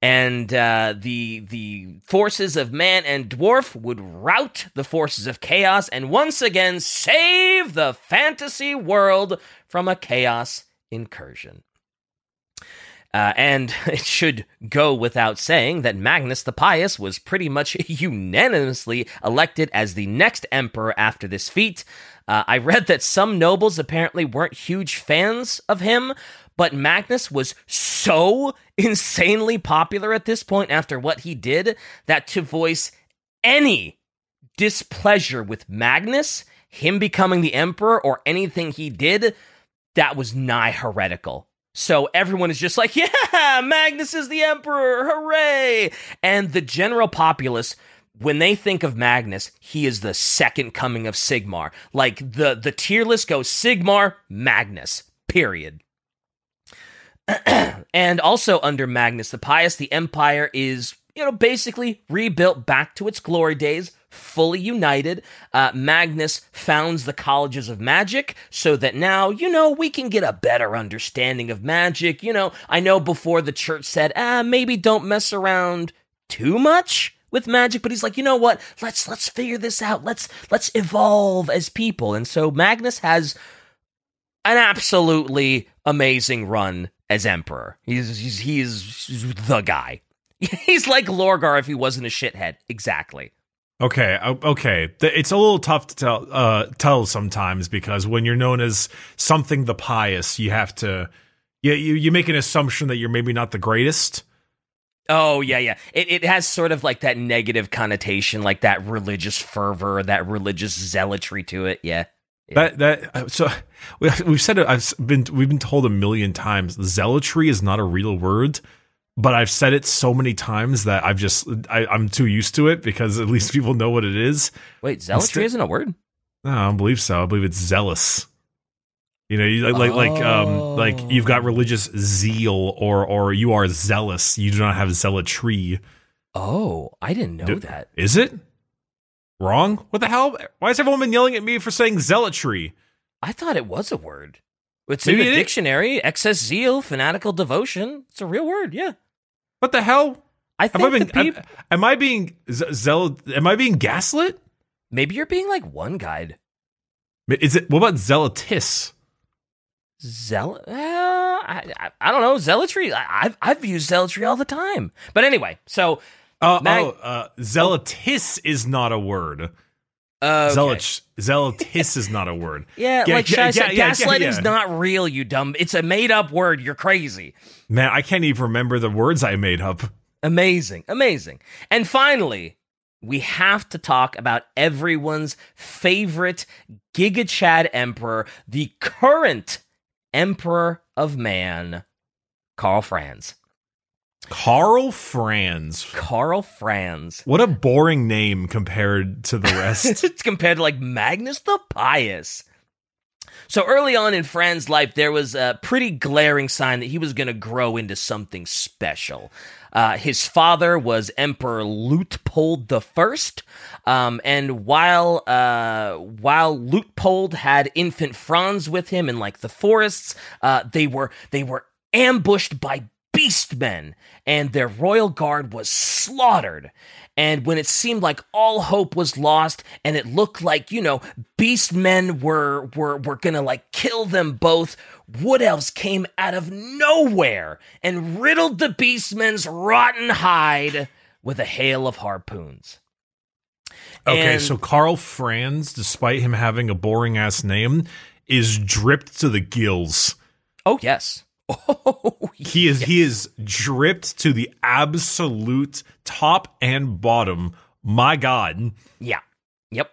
And the forces of man and dwarf would rout the forces of chaos and once again save the fantasy world from a chaos incursion. And it should go without saying that Magnus the Pious was pretty much unanimously elected as the next emperor after this feat. I read that some nobles apparently weren't huge fans of him, but Magnus was so insanely popular at this point after what he did that to voice any displeasure with Magnus, him becoming the emperor, or anything he did, that was nigh heretical. So everyone is just like, yeah, Magnus is the emperor, hooray! And the general populace, when they think of Magnus, he is the second coming of Sigmar. Like, the tier list goes Sigmar, Magnus, period. And also under Magnus the Pious, the Empire is, basically rebuilt back to its glory days, fully united. Magnus founds the colleges of magic so that now, we can get a better understanding of magic. I know before the church said, maybe don't mess around too much with magic, but he's like, you know what? Let's figure this out. Let's evolve as people. And so Magnus has an absolutely amazing run as emperor. He's the guy. He's like Lorgar if he wasn't a shithead. Exactly. Okay. It's a little tough to tell sometimes, because when you're known as something the pious, you have to, you make an assumption that you're maybe not the greatest. Oh, yeah. It has sort of like that negative connotation, like that religious fervor, that religious zealotry to it. Yeah. So we've said it. We've been told a million times. Zealotry is not a real word, but I've said it so many times that I'm too used to it, because at least people know what it is. Wait, zealotry isn't a word? No, I don't believe so. I believe it's zealous. Like you've got religious zeal, or you are zealous. You do not have zealotry. Oh, I didn't know that. Is it? Wrong? What the hell? Why has everyone been yelling at me for saying zealotry? I thought it was a word. It's in the dictionary. Excess zeal, fanatical devotion. It's a real word, yeah. What the hell? I think am I being am I being gaslit? Maybe you're being like one guide. Is it? What about zealotous? I don't know. Zealotry. I've used zealotry all the time. But anyway, so zealotous is not a word. Zealotous is not a word. Gaslighting's not real, you dumb. It's a made up word. You're crazy. Man, I can't even remember the words I made up. Amazing. And finally, we have to talk about everyone's favorite Giga Chad Emperor, the current Emperor of Man, Karl Franz. Karl Franz. What a boring name compared to the rest. It's compared to like Magnus the Pious. So early on in Franz's life, there was a pretty glaring sign that he was going to grow into something special. His father was Emperor Luitpold I, and while Luitpold had infant Franz with him in like the forests, they were ambushed by beastmen, and their royal guard was slaughtered. And when it seemed like all hope was lost and it looked like, beast men were gonna like kill them both, wood elves came out of nowhere and riddled the beastmen's rotten hide with a hail of harpoons. Okay, so Karl Franz, despite him having a boring-ass name, is dripped to the gills. Oh, yes. Oh, He is dripped to the absolute top and bottom. My God. Yeah. Yep.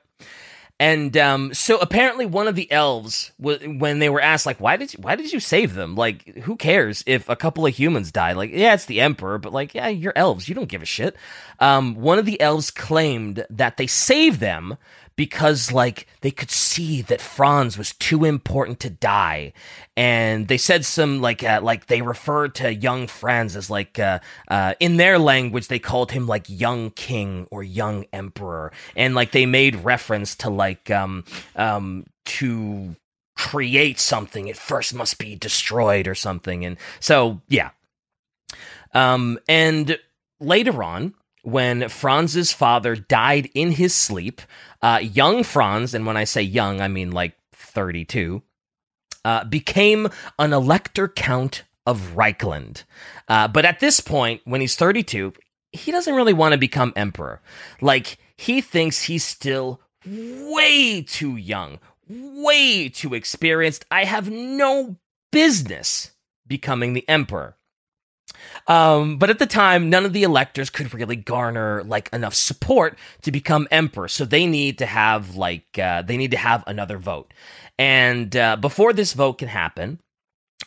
And so apparently one of the elves, when they were asked, like, why did you save them? Like, who cares if a couple of humans die? Like, yeah, it's the emperor, but like, yeah, you're elves. You don't give a shit. One of the elves claimed that they saved them because, like, they could see that Franz was too important to die. And they said some, like they referred to young Franz as, like, in their language, they called him, like, young king or young emperor. And, like, they made reference to, like, to create something, it first must be destroyed or something. And so, yeah. And later on, when Franz's father died in his sleep, young Franz, and when I say young, I mean like 32, became an elector count of Reichland. But at this point, when he's 32, he doesn't really want to become emperor. Like, he thinks he's still way too young, way too experienced. I have no business becoming the emperor. But at the time, none of the electors could really garner like enough support to become emperor. So they need to have another vote. And before this vote can happen,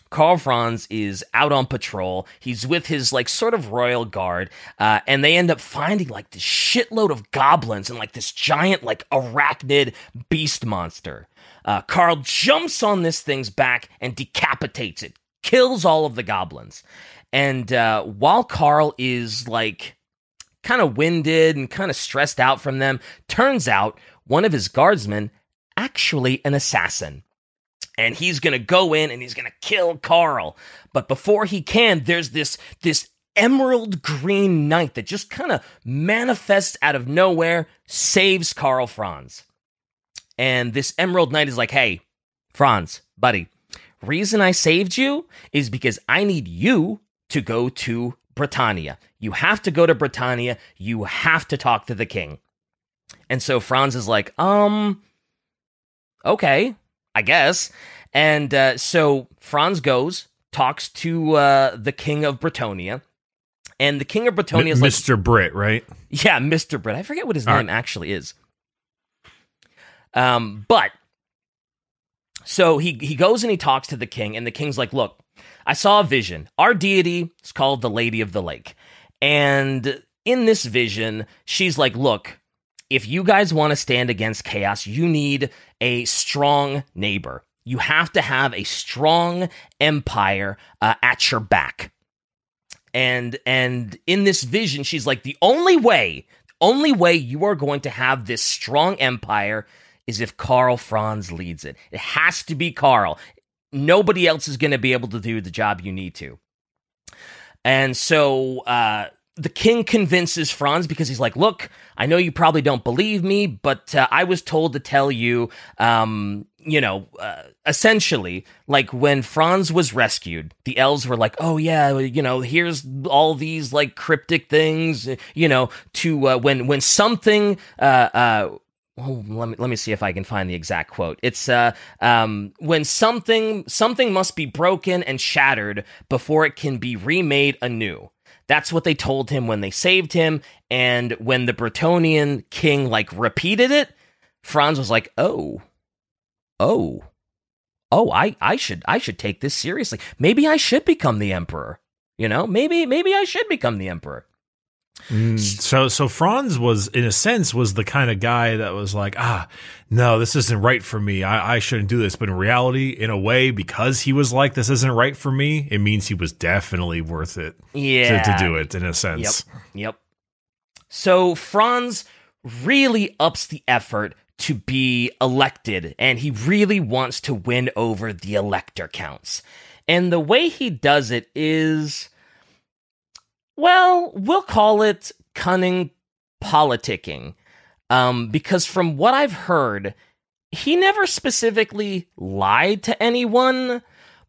Karl Franz is out on patrol. He's with his like sort of royal guard, and they end up finding like this shitload of goblins and like this giant like arachnid beast monster. Karl jumps on this thing's back and decapitates it, kills all of the goblins. And while Karl is like kind of winded and kind of stressed out from them, turns out one of his guardsmen actually an assassin. And he's going to go in and he's going to kill Karl. But before he can, there's this emerald green knight that just kind of manifests out of nowhere, saves Karl Franz. And this emerald knight is like, hey, Franz, buddy, reason I saved you is because I need you to go to Britannia. You have to go to Britannia. You have to talk to the king. And so Franz is like, okay, I guess. And so Franz goes, talks to the king of Britannia. And the king of Britannia is like... Mr. Brit, right? Yeah, Mr. Brit. I forget what his name actually is. But, so he goes and he talks to the king, and the king's like, look, I saw a vision. Our deity is called the Lady of the Lake. And in this vision, she's like, look, if you guys want to stand against chaos, you need a strong neighbor. You have to have a strong empire at your back. And in this vision, she's like, the only way you are going to have this strong empire is if Karl Franz leads it. It has to be Karl. Nobody else is going to be able to do the job you need to. And so the king convinces Franz because he's like, look, I know you probably don't believe me, but I was told to tell you, essentially, like when Franz was rescued, the elves were like, oh yeah, here's all these like cryptic things, to when something, let me see if I can find the exact quote. It's when something must be broken and shattered before it can be remade anew. That's what they told him when they saved him, and when the Bretonian king like repeated it, Franz was like, oh, I should take this seriously. Maybe I should become the emperor. Maybe I should become the emperor. So Franz was, in a sense, was the kind of guy that was like, no, this isn't right for me. I shouldn't do this. But in reality, in a way, because he was like, this isn't right for me, it means he was definitely worth it to do it, in a sense. Yep. So Franz really ups the effort to be elected, and he really wants to win over the elector counts. And the way he does it is... well, we'll call it cunning, politicking. Because from what I've heard, he never specifically lied to anyone,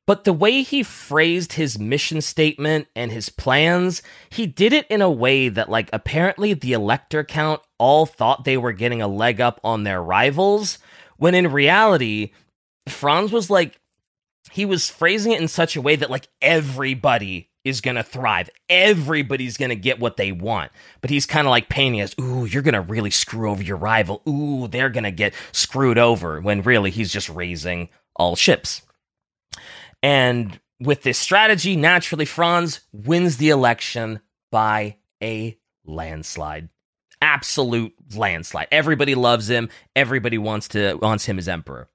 but the way he phrased his mission statement and his plans, he did it in a way that, like, apparently the elector count all thought they were getting a leg up on their rivals, when in reality, Franz was like, he was phrasing it in such a way that, like, everybody is gonna thrive. Everybody's gonna get what they want. But he's kind of like painting as, ooh, you're gonna really screw over your rival. Ooh, they're gonna get screwed over. When really he's just raising all ships. And with this strategy, naturally, Franz wins the election by a landslide. Absolute landslide. Everybody loves him. Everybody wants him as emperor.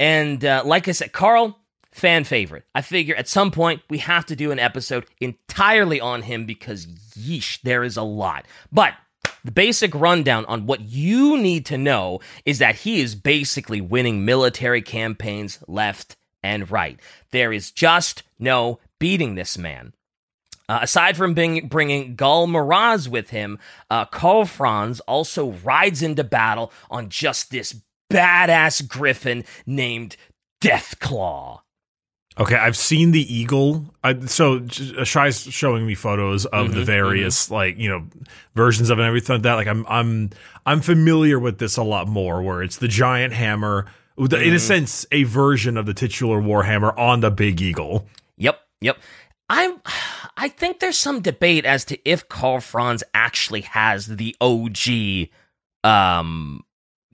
And like I said, Karl, fan favorite. I figure at some point we have to do an episode entirely on him because, yeesh, there is a lot. But the basic rundown on what you need to know is that he is basically winning military campaigns left and right. There is just no beating this man. Aside from bringing Gul Maraz with him, Karl Franz also rides into battle on just this badass griffin named Deathclaw. Okay, I've seen the eagle. So Shai's showing me photos of the various versions of it and everything like that. Like I'm familiar with this a lot more, where it's the giant hammer, in a sense, a version of the titular Warhammer on the big eagle. Yep. I think there's some debate as to if Karl Franz actually has the OG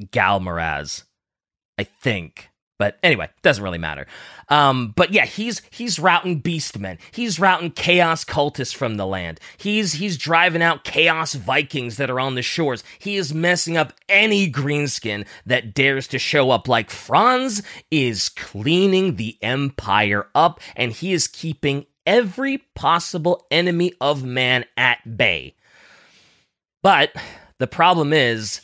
Galmaraz, I think. But anyway, doesn't really matter. But yeah, he's routing beastmen. He's routing chaos cultists from the land. He's driving out chaos Vikings that are on the shores. He is messing up any greenskin that dares to show up. Like, Franz is cleaning the Empire up, and he is keeping every possible enemy of man at bay. But the problem is,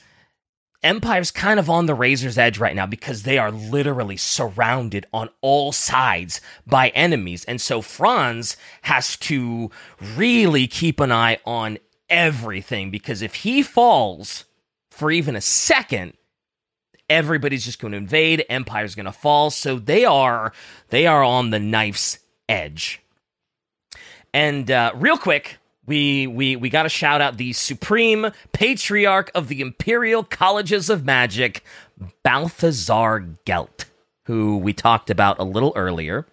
Empire's kind of on the razor's edge right now because they are literally surrounded on all sides by enemies. And so Franz has to really keep an eye on everything, because if he falls for even a second, everybody's just going to invade. Empire's going to fall. So they are on the knife's edge. And real quick, we got to shout out the Supreme Patriarch of the Imperial Colleges of Magic, Balthazar Gelt, who we talked about a little earlier.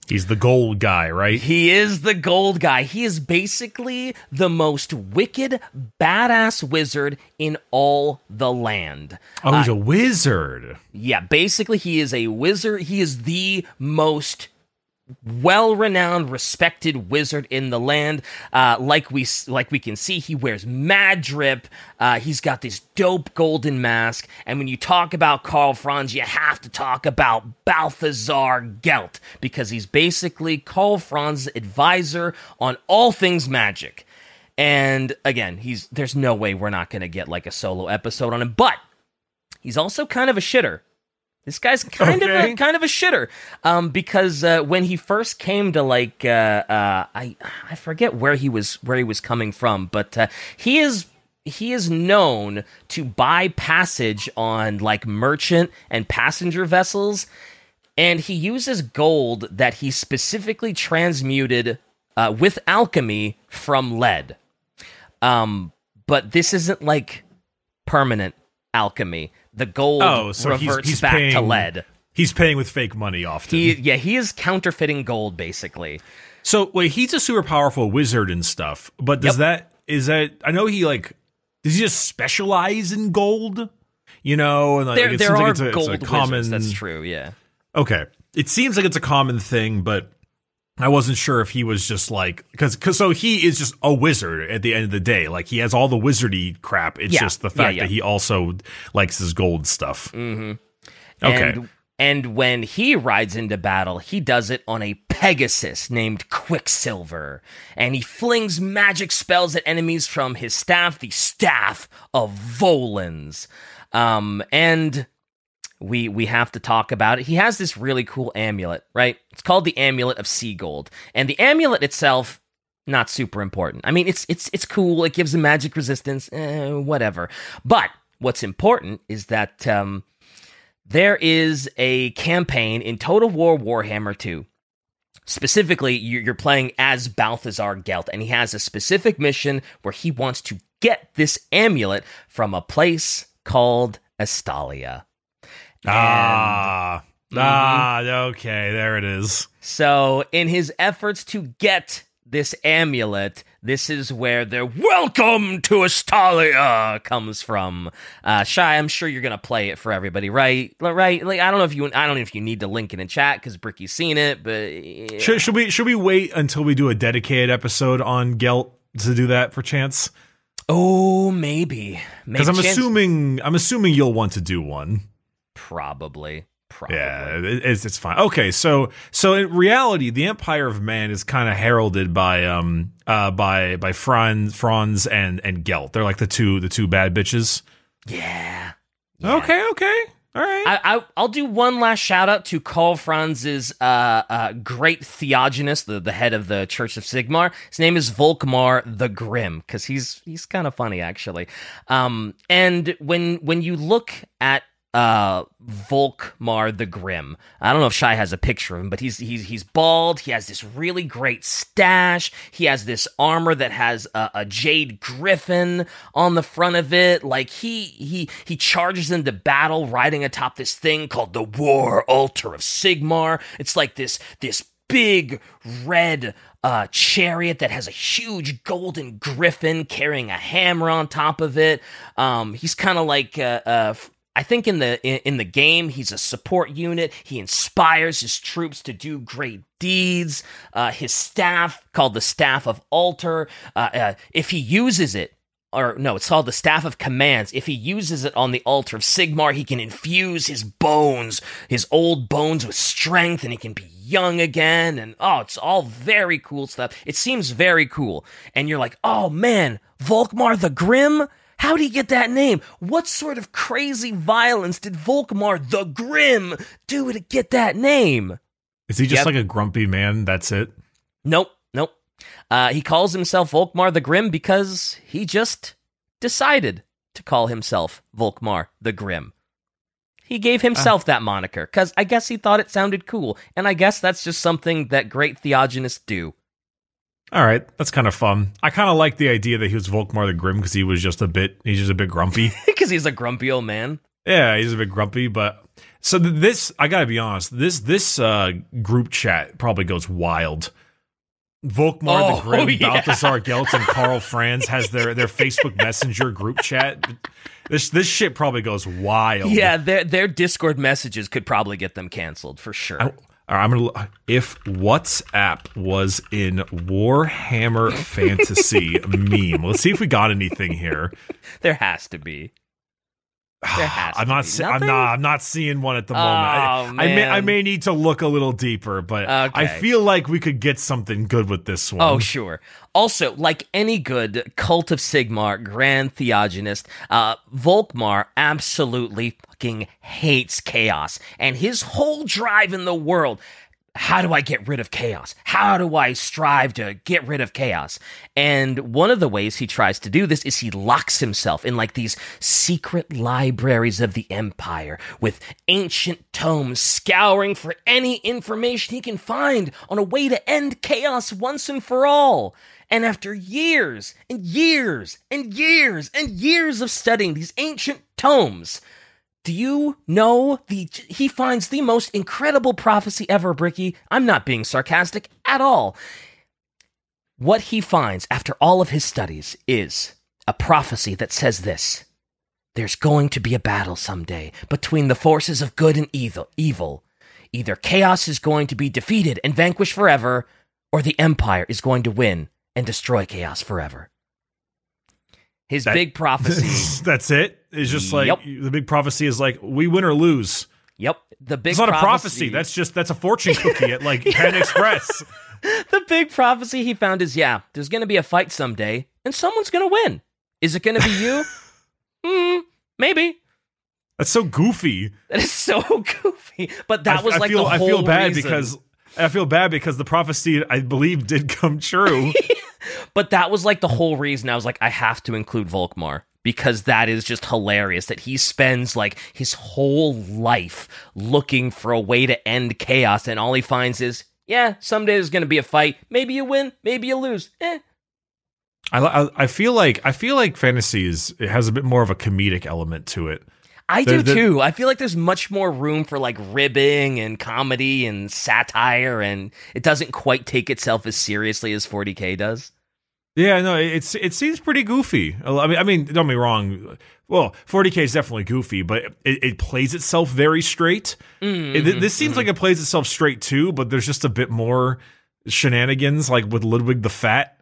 He's the gold guy, right? He is the gold guy. He is basically the most wicked, badass wizard in all the land. Oh, he's a wizard. Yeah, basically he is a wizard. He is the most well-renowned, respected wizard in the land. Like we can see, he wears mad drip. He's got this dope golden mask. And when you talk about Karl Franz, you have to talk about Balthazar Gelt, because he's basically Karl Franz's advisor on all things magic. And again, there's no way we're not going to get like a solo episode on him, but he's also kind of a shitter. This guy's kind of a shitter, because when he first came to I forget where he was coming from, but he is known to buy passage on like merchant and passenger vessels, and he uses gold that he specifically transmuted with alchemy from lead. But this isn't like permanent alchemy. The gold reverts back to lead. He's paying with fake money often. He is counterfeiting gold, basically. So, wait, he's a super powerful wizard and stuff, but is that, I know does he just specialize in gold? You know? And there are like gold it's a common, wizards, that's true, yeah. Okay. It seems like it's a common thing, but I wasn't sure if he was just like, because so he is just a wizard at the end of the day. Like, he has all the wizardy crap. It's just the fact that he also likes his gold stuff. Mm-hmm. Okay. And when he rides into battle, he does it on a Pegasus named Quicksilver. And he flings magic spells at enemies from his staff, the Staff of Volans. And we have to talk about it. He has this really cool amulet, right? It's called the Amulet of Sea Gold. And the amulet itself not super important. I mean, it's cool. It gives him magic resistance, whatever. But what's important is that there is a campaign in Total War Warhammer 2. Specifically, you're playing as Balthazar Gelt, and he has a specific mission where he wants to get this amulet from a place called Astalia. Okay, there it is. So, in his efforts to get this amulet, this is where the "Welcome to Astalia" comes from. Shy, I'm sure you're gonna play it for everybody, right? Right? Like, I don't know if you need to link it in chat because Bricky's seen it, but yeah. Should we wait until we do a dedicated episode on Gelt to do that for chance? Oh, maybe. Because I'm assuming you'll want to do one. Probably. Yeah, it's fine. Okay, so in reality, the Empire of Man is kind of heralded by Franz and Gelt. They're like the two bad bitches. Yeah. Okay. All right. I'll do one last shout out to Karl Franz's great theogonist, the head of the Church of Sigmar. His name is Volkmar the Grim, because he's kind of funny actually. And when you look at Volkmar the Grim, I don't know if Shai has a picture of him, but he's bald. He has this really great stash. He has this armor that has a jade griffin on the front of it. Like he charges into battle riding atop this thing called the War Altar of Sigmar. It's like this big red chariot that has a huge golden griffin carrying a hammer on top of it. He's kind of like I think in the game, he's a support unit. He inspires his troops to do great deeds. His staff, called the Staff of Altar, if he uses it, it's called the Staff of Commands. If he uses it on the Altar of Sigmar, he can infuse his old bones with strength, and he can be young again. And it's all very cool stuff. It seems very cool. And you're like, oh man, Volkmar the Grim? How did he get that name? What sort of crazy violence did Volkmar the Grim do to get that name? Is he just like a grumpy man? That's it? Nope. He calls himself Volkmar the Grim because he just decided to call himself Volkmar the Grim. He gave himself that moniker because I guess he thought it sounded cool, and I guess that's just something that great theogonists do. All right, that's kind of fun. I kind of like the idea that he was Volkmar the Grim because he's just a bit grumpy. Because he's a grumpy old man. Yeah, he's a bit grumpy, but so this, I gotta be honest, this group chat probably goes wild. Volkmar the Grim, Balthazar Gelt, and Karl Franz has their Facebook Messenger group chat. This shit probably goes wild. Yeah, their Discord messages could probably get them canceled for sure. If WhatsApp was in Warhammer Fantasy meme, let's see if we got anything here. There has to be. I'm not seeing one at the moment. I may need to look a little deeper, but okay. I feel like we could get something good with this one. Oh, sure. Also, like any good Cult of Sigmar Grand Theogonist, Volkmar absolutely fucking hates chaos, and his whole drive in the world. How do I get rid of chaos? How do I strive to get rid of chaos? And one of the ways he tries to do this is he locks himself in like these secret libraries of the Empire with ancient tomes scouring for any information he can find on a way to end chaos once and for all. And after years and years and years and years of studying these ancient tomes, do you know he finds the most incredible prophecy ever, Bricky? I'm not being sarcastic at all. What he finds after all of his studies is a prophecy that says this: there's going to be a battle someday between the forces of good and evil. Either chaos is going to be defeated and vanquished forever, or the Empire is going to win and destroy chaos forever. His big prophecy. That's it? It's just like, the big prophecy is like, we win or lose. Yep. It's not a prophecy. That's a fortune cookie at like Panda Express. The big prophecy he found is, there's going to be a fight someday, and someone's going to win. Is it going to be you? Maybe. That's so goofy. That is so goofy. But that was the whole I feel bad reason. I feel bad because the prophecy, I believe, did come true. But that was like the whole reason I was like, I have to include Volkmar. Because that is just hilarious that he spends like his whole life looking for a way to end chaos, and all he finds is, yeah, someday there's going to be a fight. Maybe you win, maybe you lose. I feel like fantasy it has a bit more of a comedic element to it. I do too. I feel like there's much more room for like ribbing and comedy and satire, and it doesn't quite take itself as seriously as 40K does. Yeah, no, it seems pretty goofy. I mean, don't get me wrong. Well, 40K is definitely goofy, but it plays itself very straight. This seems like it plays itself straight too, but there's just a bit more shenanigans, like with Ludwig the Fat.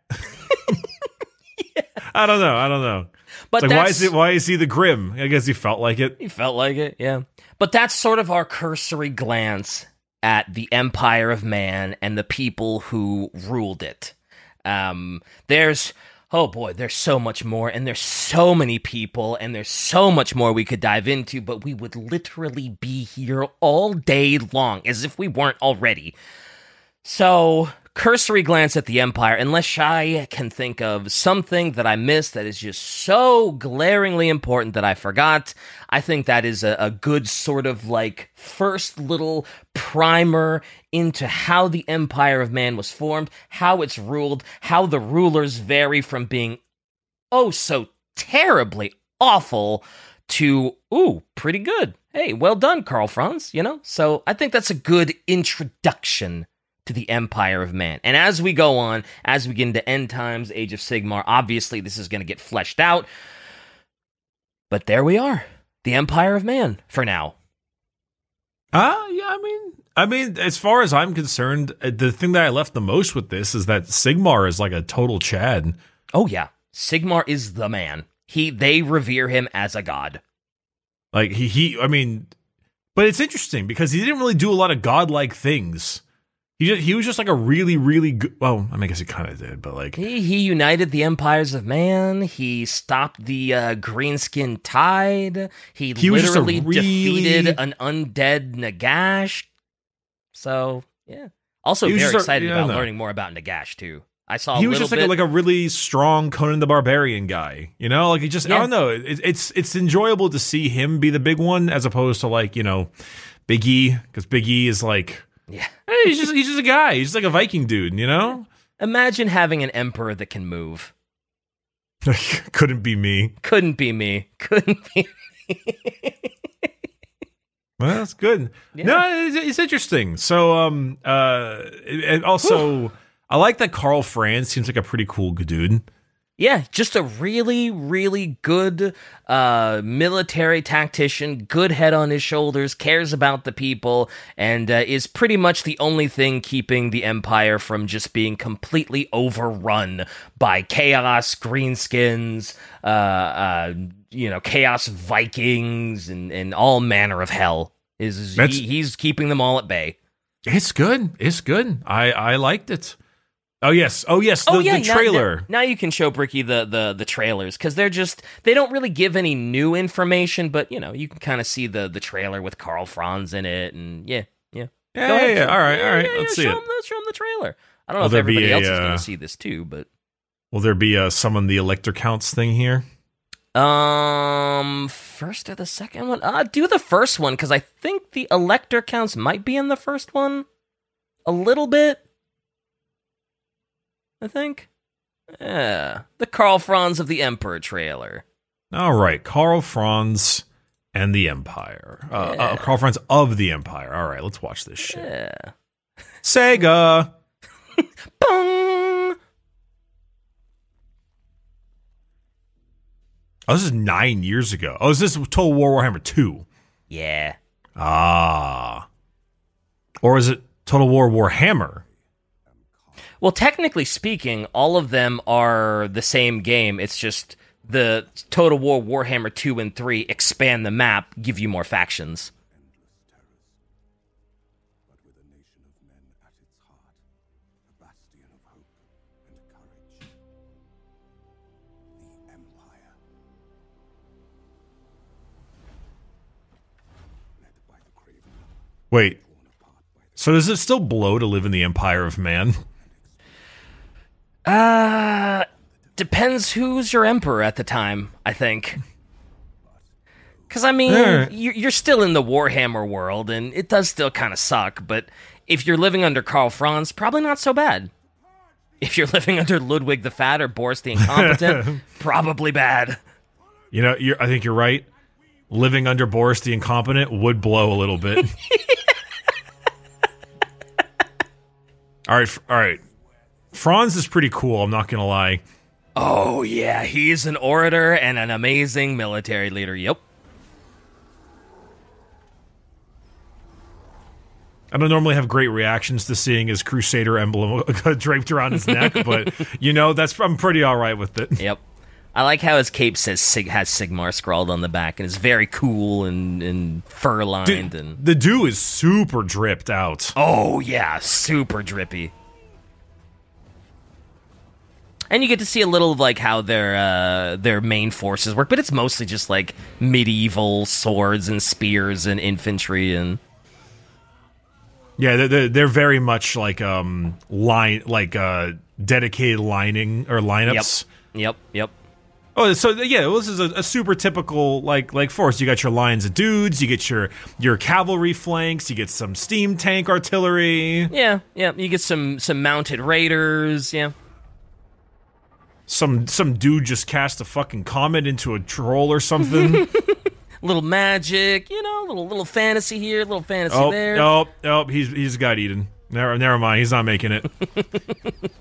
Yeah. I don't know. But like, why is he the Grim? I guess he felt like it. He felt like it, yeah. But that's sort of our cursory glance at the Empire of Man and the people who ruled it. There's so much more, and there's so many people, and there's so much more we could dive into, but we would literally be here all day long, as if we weren't already. So, cursory glance at the Empire, unless Shai can think of something that I missed that is just so glaringly important that I forgot. I think that is a good sort of like first little primer into how the Empire of Man was formed, how it's ruled, how the rulers vary from being oh so terribly awful to, ooh, pretty good. Hey, well done, Karl Franz, you know? So I think that's a good introduction to the Empire of Man. And as we go on, as we get into End Times, Age of Sigmar, obviously this is going to get fleshed out. But there we are. The Empire of Man, for now. Yeah, I mean, as far as I'm concerned, the thing that I left the most with this is that Sigmar is like a total Chad. Oh yeah, Sigmar is the man. They revere him as a god. Like I mean, but it's interesting because he didn't really do a lot of godlike things. He was just like a really, really good. Well, I mean, I guess he kind of did, but like he united the empires of man. He stopped the Greenskin tide. He literally defeated an undead Nagash. So yeah. Also, very excited about learning more about Nagash too. I saw he was just like a really strong Conan the Barbarian guy. You know, like he just I don't know. It's enjoyable to see him be the big one as opposed to like Big E, because Big E is like. Yeah, hey, he's just a guy. He's just like a Viking dude, you know? Imagine having an emperor that can move. Couldn't be me. Couldn't be me. Well, that's good. Yeah. No, it's interesting. So, and also, I like that Karl Franz seems like a pretty cool dude. Yeah, just a really, really good military tactician, good head on his shoulders, cares about the people, and is pretty much the only thing keeping the Empire from just being completely overrun by chaos, greenskins, chaos Vikings, and all manner of hell. He's keeping them all at bay. It's good. It's good. I liked it. Oh yes, the trailer. Now you can show Bricky the trailers, because they don't really give any new information, but you can kind of see the trailer with Karl Franz in it, and yeah. All right. Let's see it. Let's show them the trailer. I don't know if everybody else is going to see this too, but will there be a summon the Elector counts thing here? First or the second one? Do the first one, because I think the Elector counts might be in the first one a little bit. I think. Yeah. The Karl Franz of the Emperor trailer. All right. Karl Franz and the Empire. Karl Franz of the Empire. All right. Let's watch this shit. Yeah. Sega. Bong! Oh, this is 9 years ago. Oh, is this Total War Warhammer 2? Yeah. Or is it Total War Warhammer? Well, technically speaking, all of them are the same game. It's just the Total War Warhammer 2 and 3 expand the map, give you more factions. Wait, so does it still blow to live in the Empire of Man? Depends who's your emperor at the time, I think. Because, I mean, you're still in the Warhammer world, and it does still kind of suck, but if you're living under Karl Franz, probably not so bad. If you're living under Ludwig the Fat or Boris the Incompetent, probably bad. You know, I think you're right. Living under Boris the Incompetent would blow a little bit. All right. Franz is pretty cool, I'm not going to lie. Oh, yeah, he's an orator and an amazing military leader, yep. I don't normally have great reactions to seeing his Crusader emblem draped around his neck, but, you know, I'm pretty all right with it. Yep. I like how his cape has Sigmar scrawled on the back, and it's very cool and fur-lined. The dude is super dripped out. Oh, yeah, super drippy. And you get to see a little of, like, how their main forces work, but it's mostly just, like, medieval swords and spears and infantry and... Yeah, they're very much like dedicated lining or lineups. Yep. Oh, so yeah, this is a super typical like force. You got your lines of dudes, you get your cavalry flanks, you get some steam tank artillery. Yeah, you get some mounted raiders. Yeah. Some dude just cast a fucking comet into a troll or something. Little magic, you know, little fantasy here, little fantasy there. Oh, he's got Eden. Never mind, he's not making it.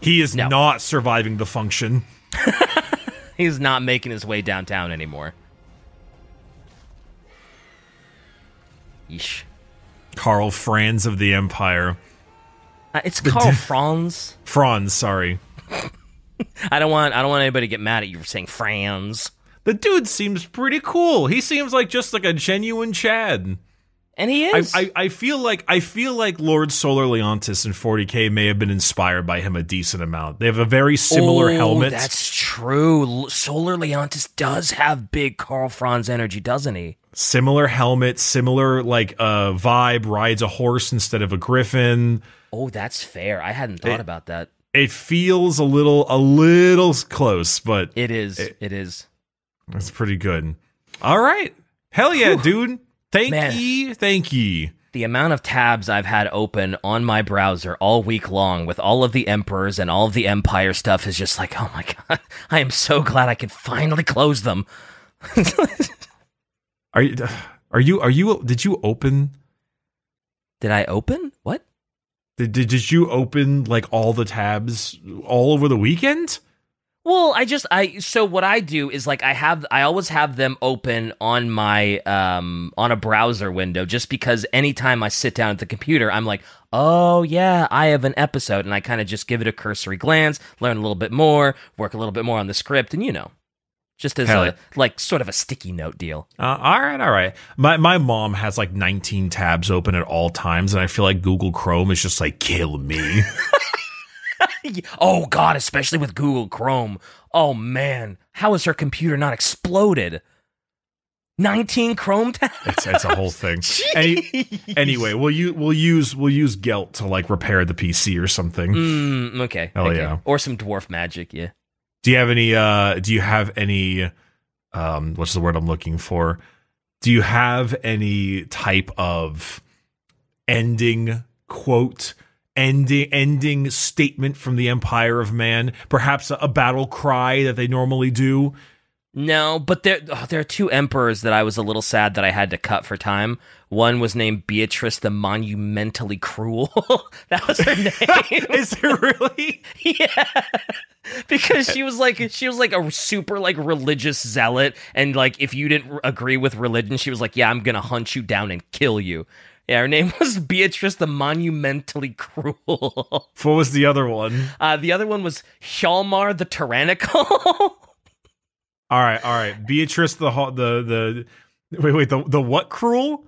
He is not surviving the function. He's not making his way downtown anymore. Yeesh. Karl Franz of the Empire. It's Karl Franz. Franz, sorry. I don't want anybody to get mad at you for saying Franz. The dude seems pretty cool. He seems like just like a genuine Chad. And he is. I feel like Lord Solar Leontis in 40K may have been inspired by him a decent amount. They have a very similar helmet. That's true. Solar Leontis does have big Karl Franz energy, doesn't he? Similar helmet, similar like vibe, rides a horse instead of a griffin. Oh, that's fair. I hadn't thought about that. It feels a little close, but it is. It is. That's pretty good. All right. Hell yeah, dude. Thank ye. The amount of tabs I've had open on my browser all week long with all of the emperors and all of the empire stuff is just like, oh my god, I am so glad I can finally close them. Did you open? Did I open? What? Did you open like all the tabs all over the weekend? Well, so what I do is like I always have them open on my on a browser window just because anytime I sit down at the computer, I'm like, oh yeah, I have an episode, and I kind of just give it a cursory glance, learn a little bit more, work a little bit more on the script, and just as sort of a sticky note deal. All right. My mom has like 19 tabs open at all times, and I feel like Google Chrome is just like, kill me. Oh god, especially with Google Chrome. Oh man, how has her computer not exploded? 19 Chrome tabs? It's a whole thing. Anyway, we'll use Gelt to like repair the PC or something. Okay. Hell yeah. Or some dwarf magic, yeah. Do you have any what's the word I'm looking for? Do you have any type of ending statement from the Empire of Man? Perhaps a battle cry that they normally do? No, but there are two emperors that I was a little sad that I had to cut for time. One was named Beatrice the Monumentally Cruel. That was her name. Is it really? Yeah. Because she was like a super like religious zealot, and like if you didn't agree with religion, she was like, yeah, I'm gonna hunt you down and kill you. Yeah, her name was Beatrice the Monumentally Cruel. What was the other one? The other one was Hjalmar the Tyrannical. All right. Beatrice the what cruel?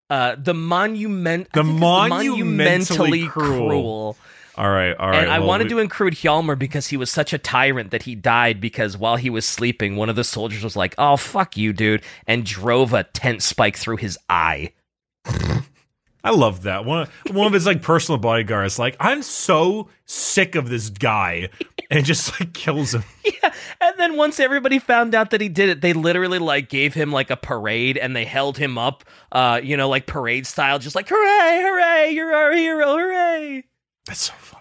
The monumentally cruel. All right. And I wanted to include Hjalmar because he was such a tyrant that he died because while he was sleeping, one of the soldiers was like, "Oh, fuck you, dude," and drove a tent spike through his eye. I love that. One of his like personal bodyguards like, I'm so sick of this guy. and just like kills him. Yeah, and then once everybody found out that he did it, they literally like gave him like a parade, and they held him up, like parade style, just like hooray, hooray, you're our hero, hooray. That's so fun.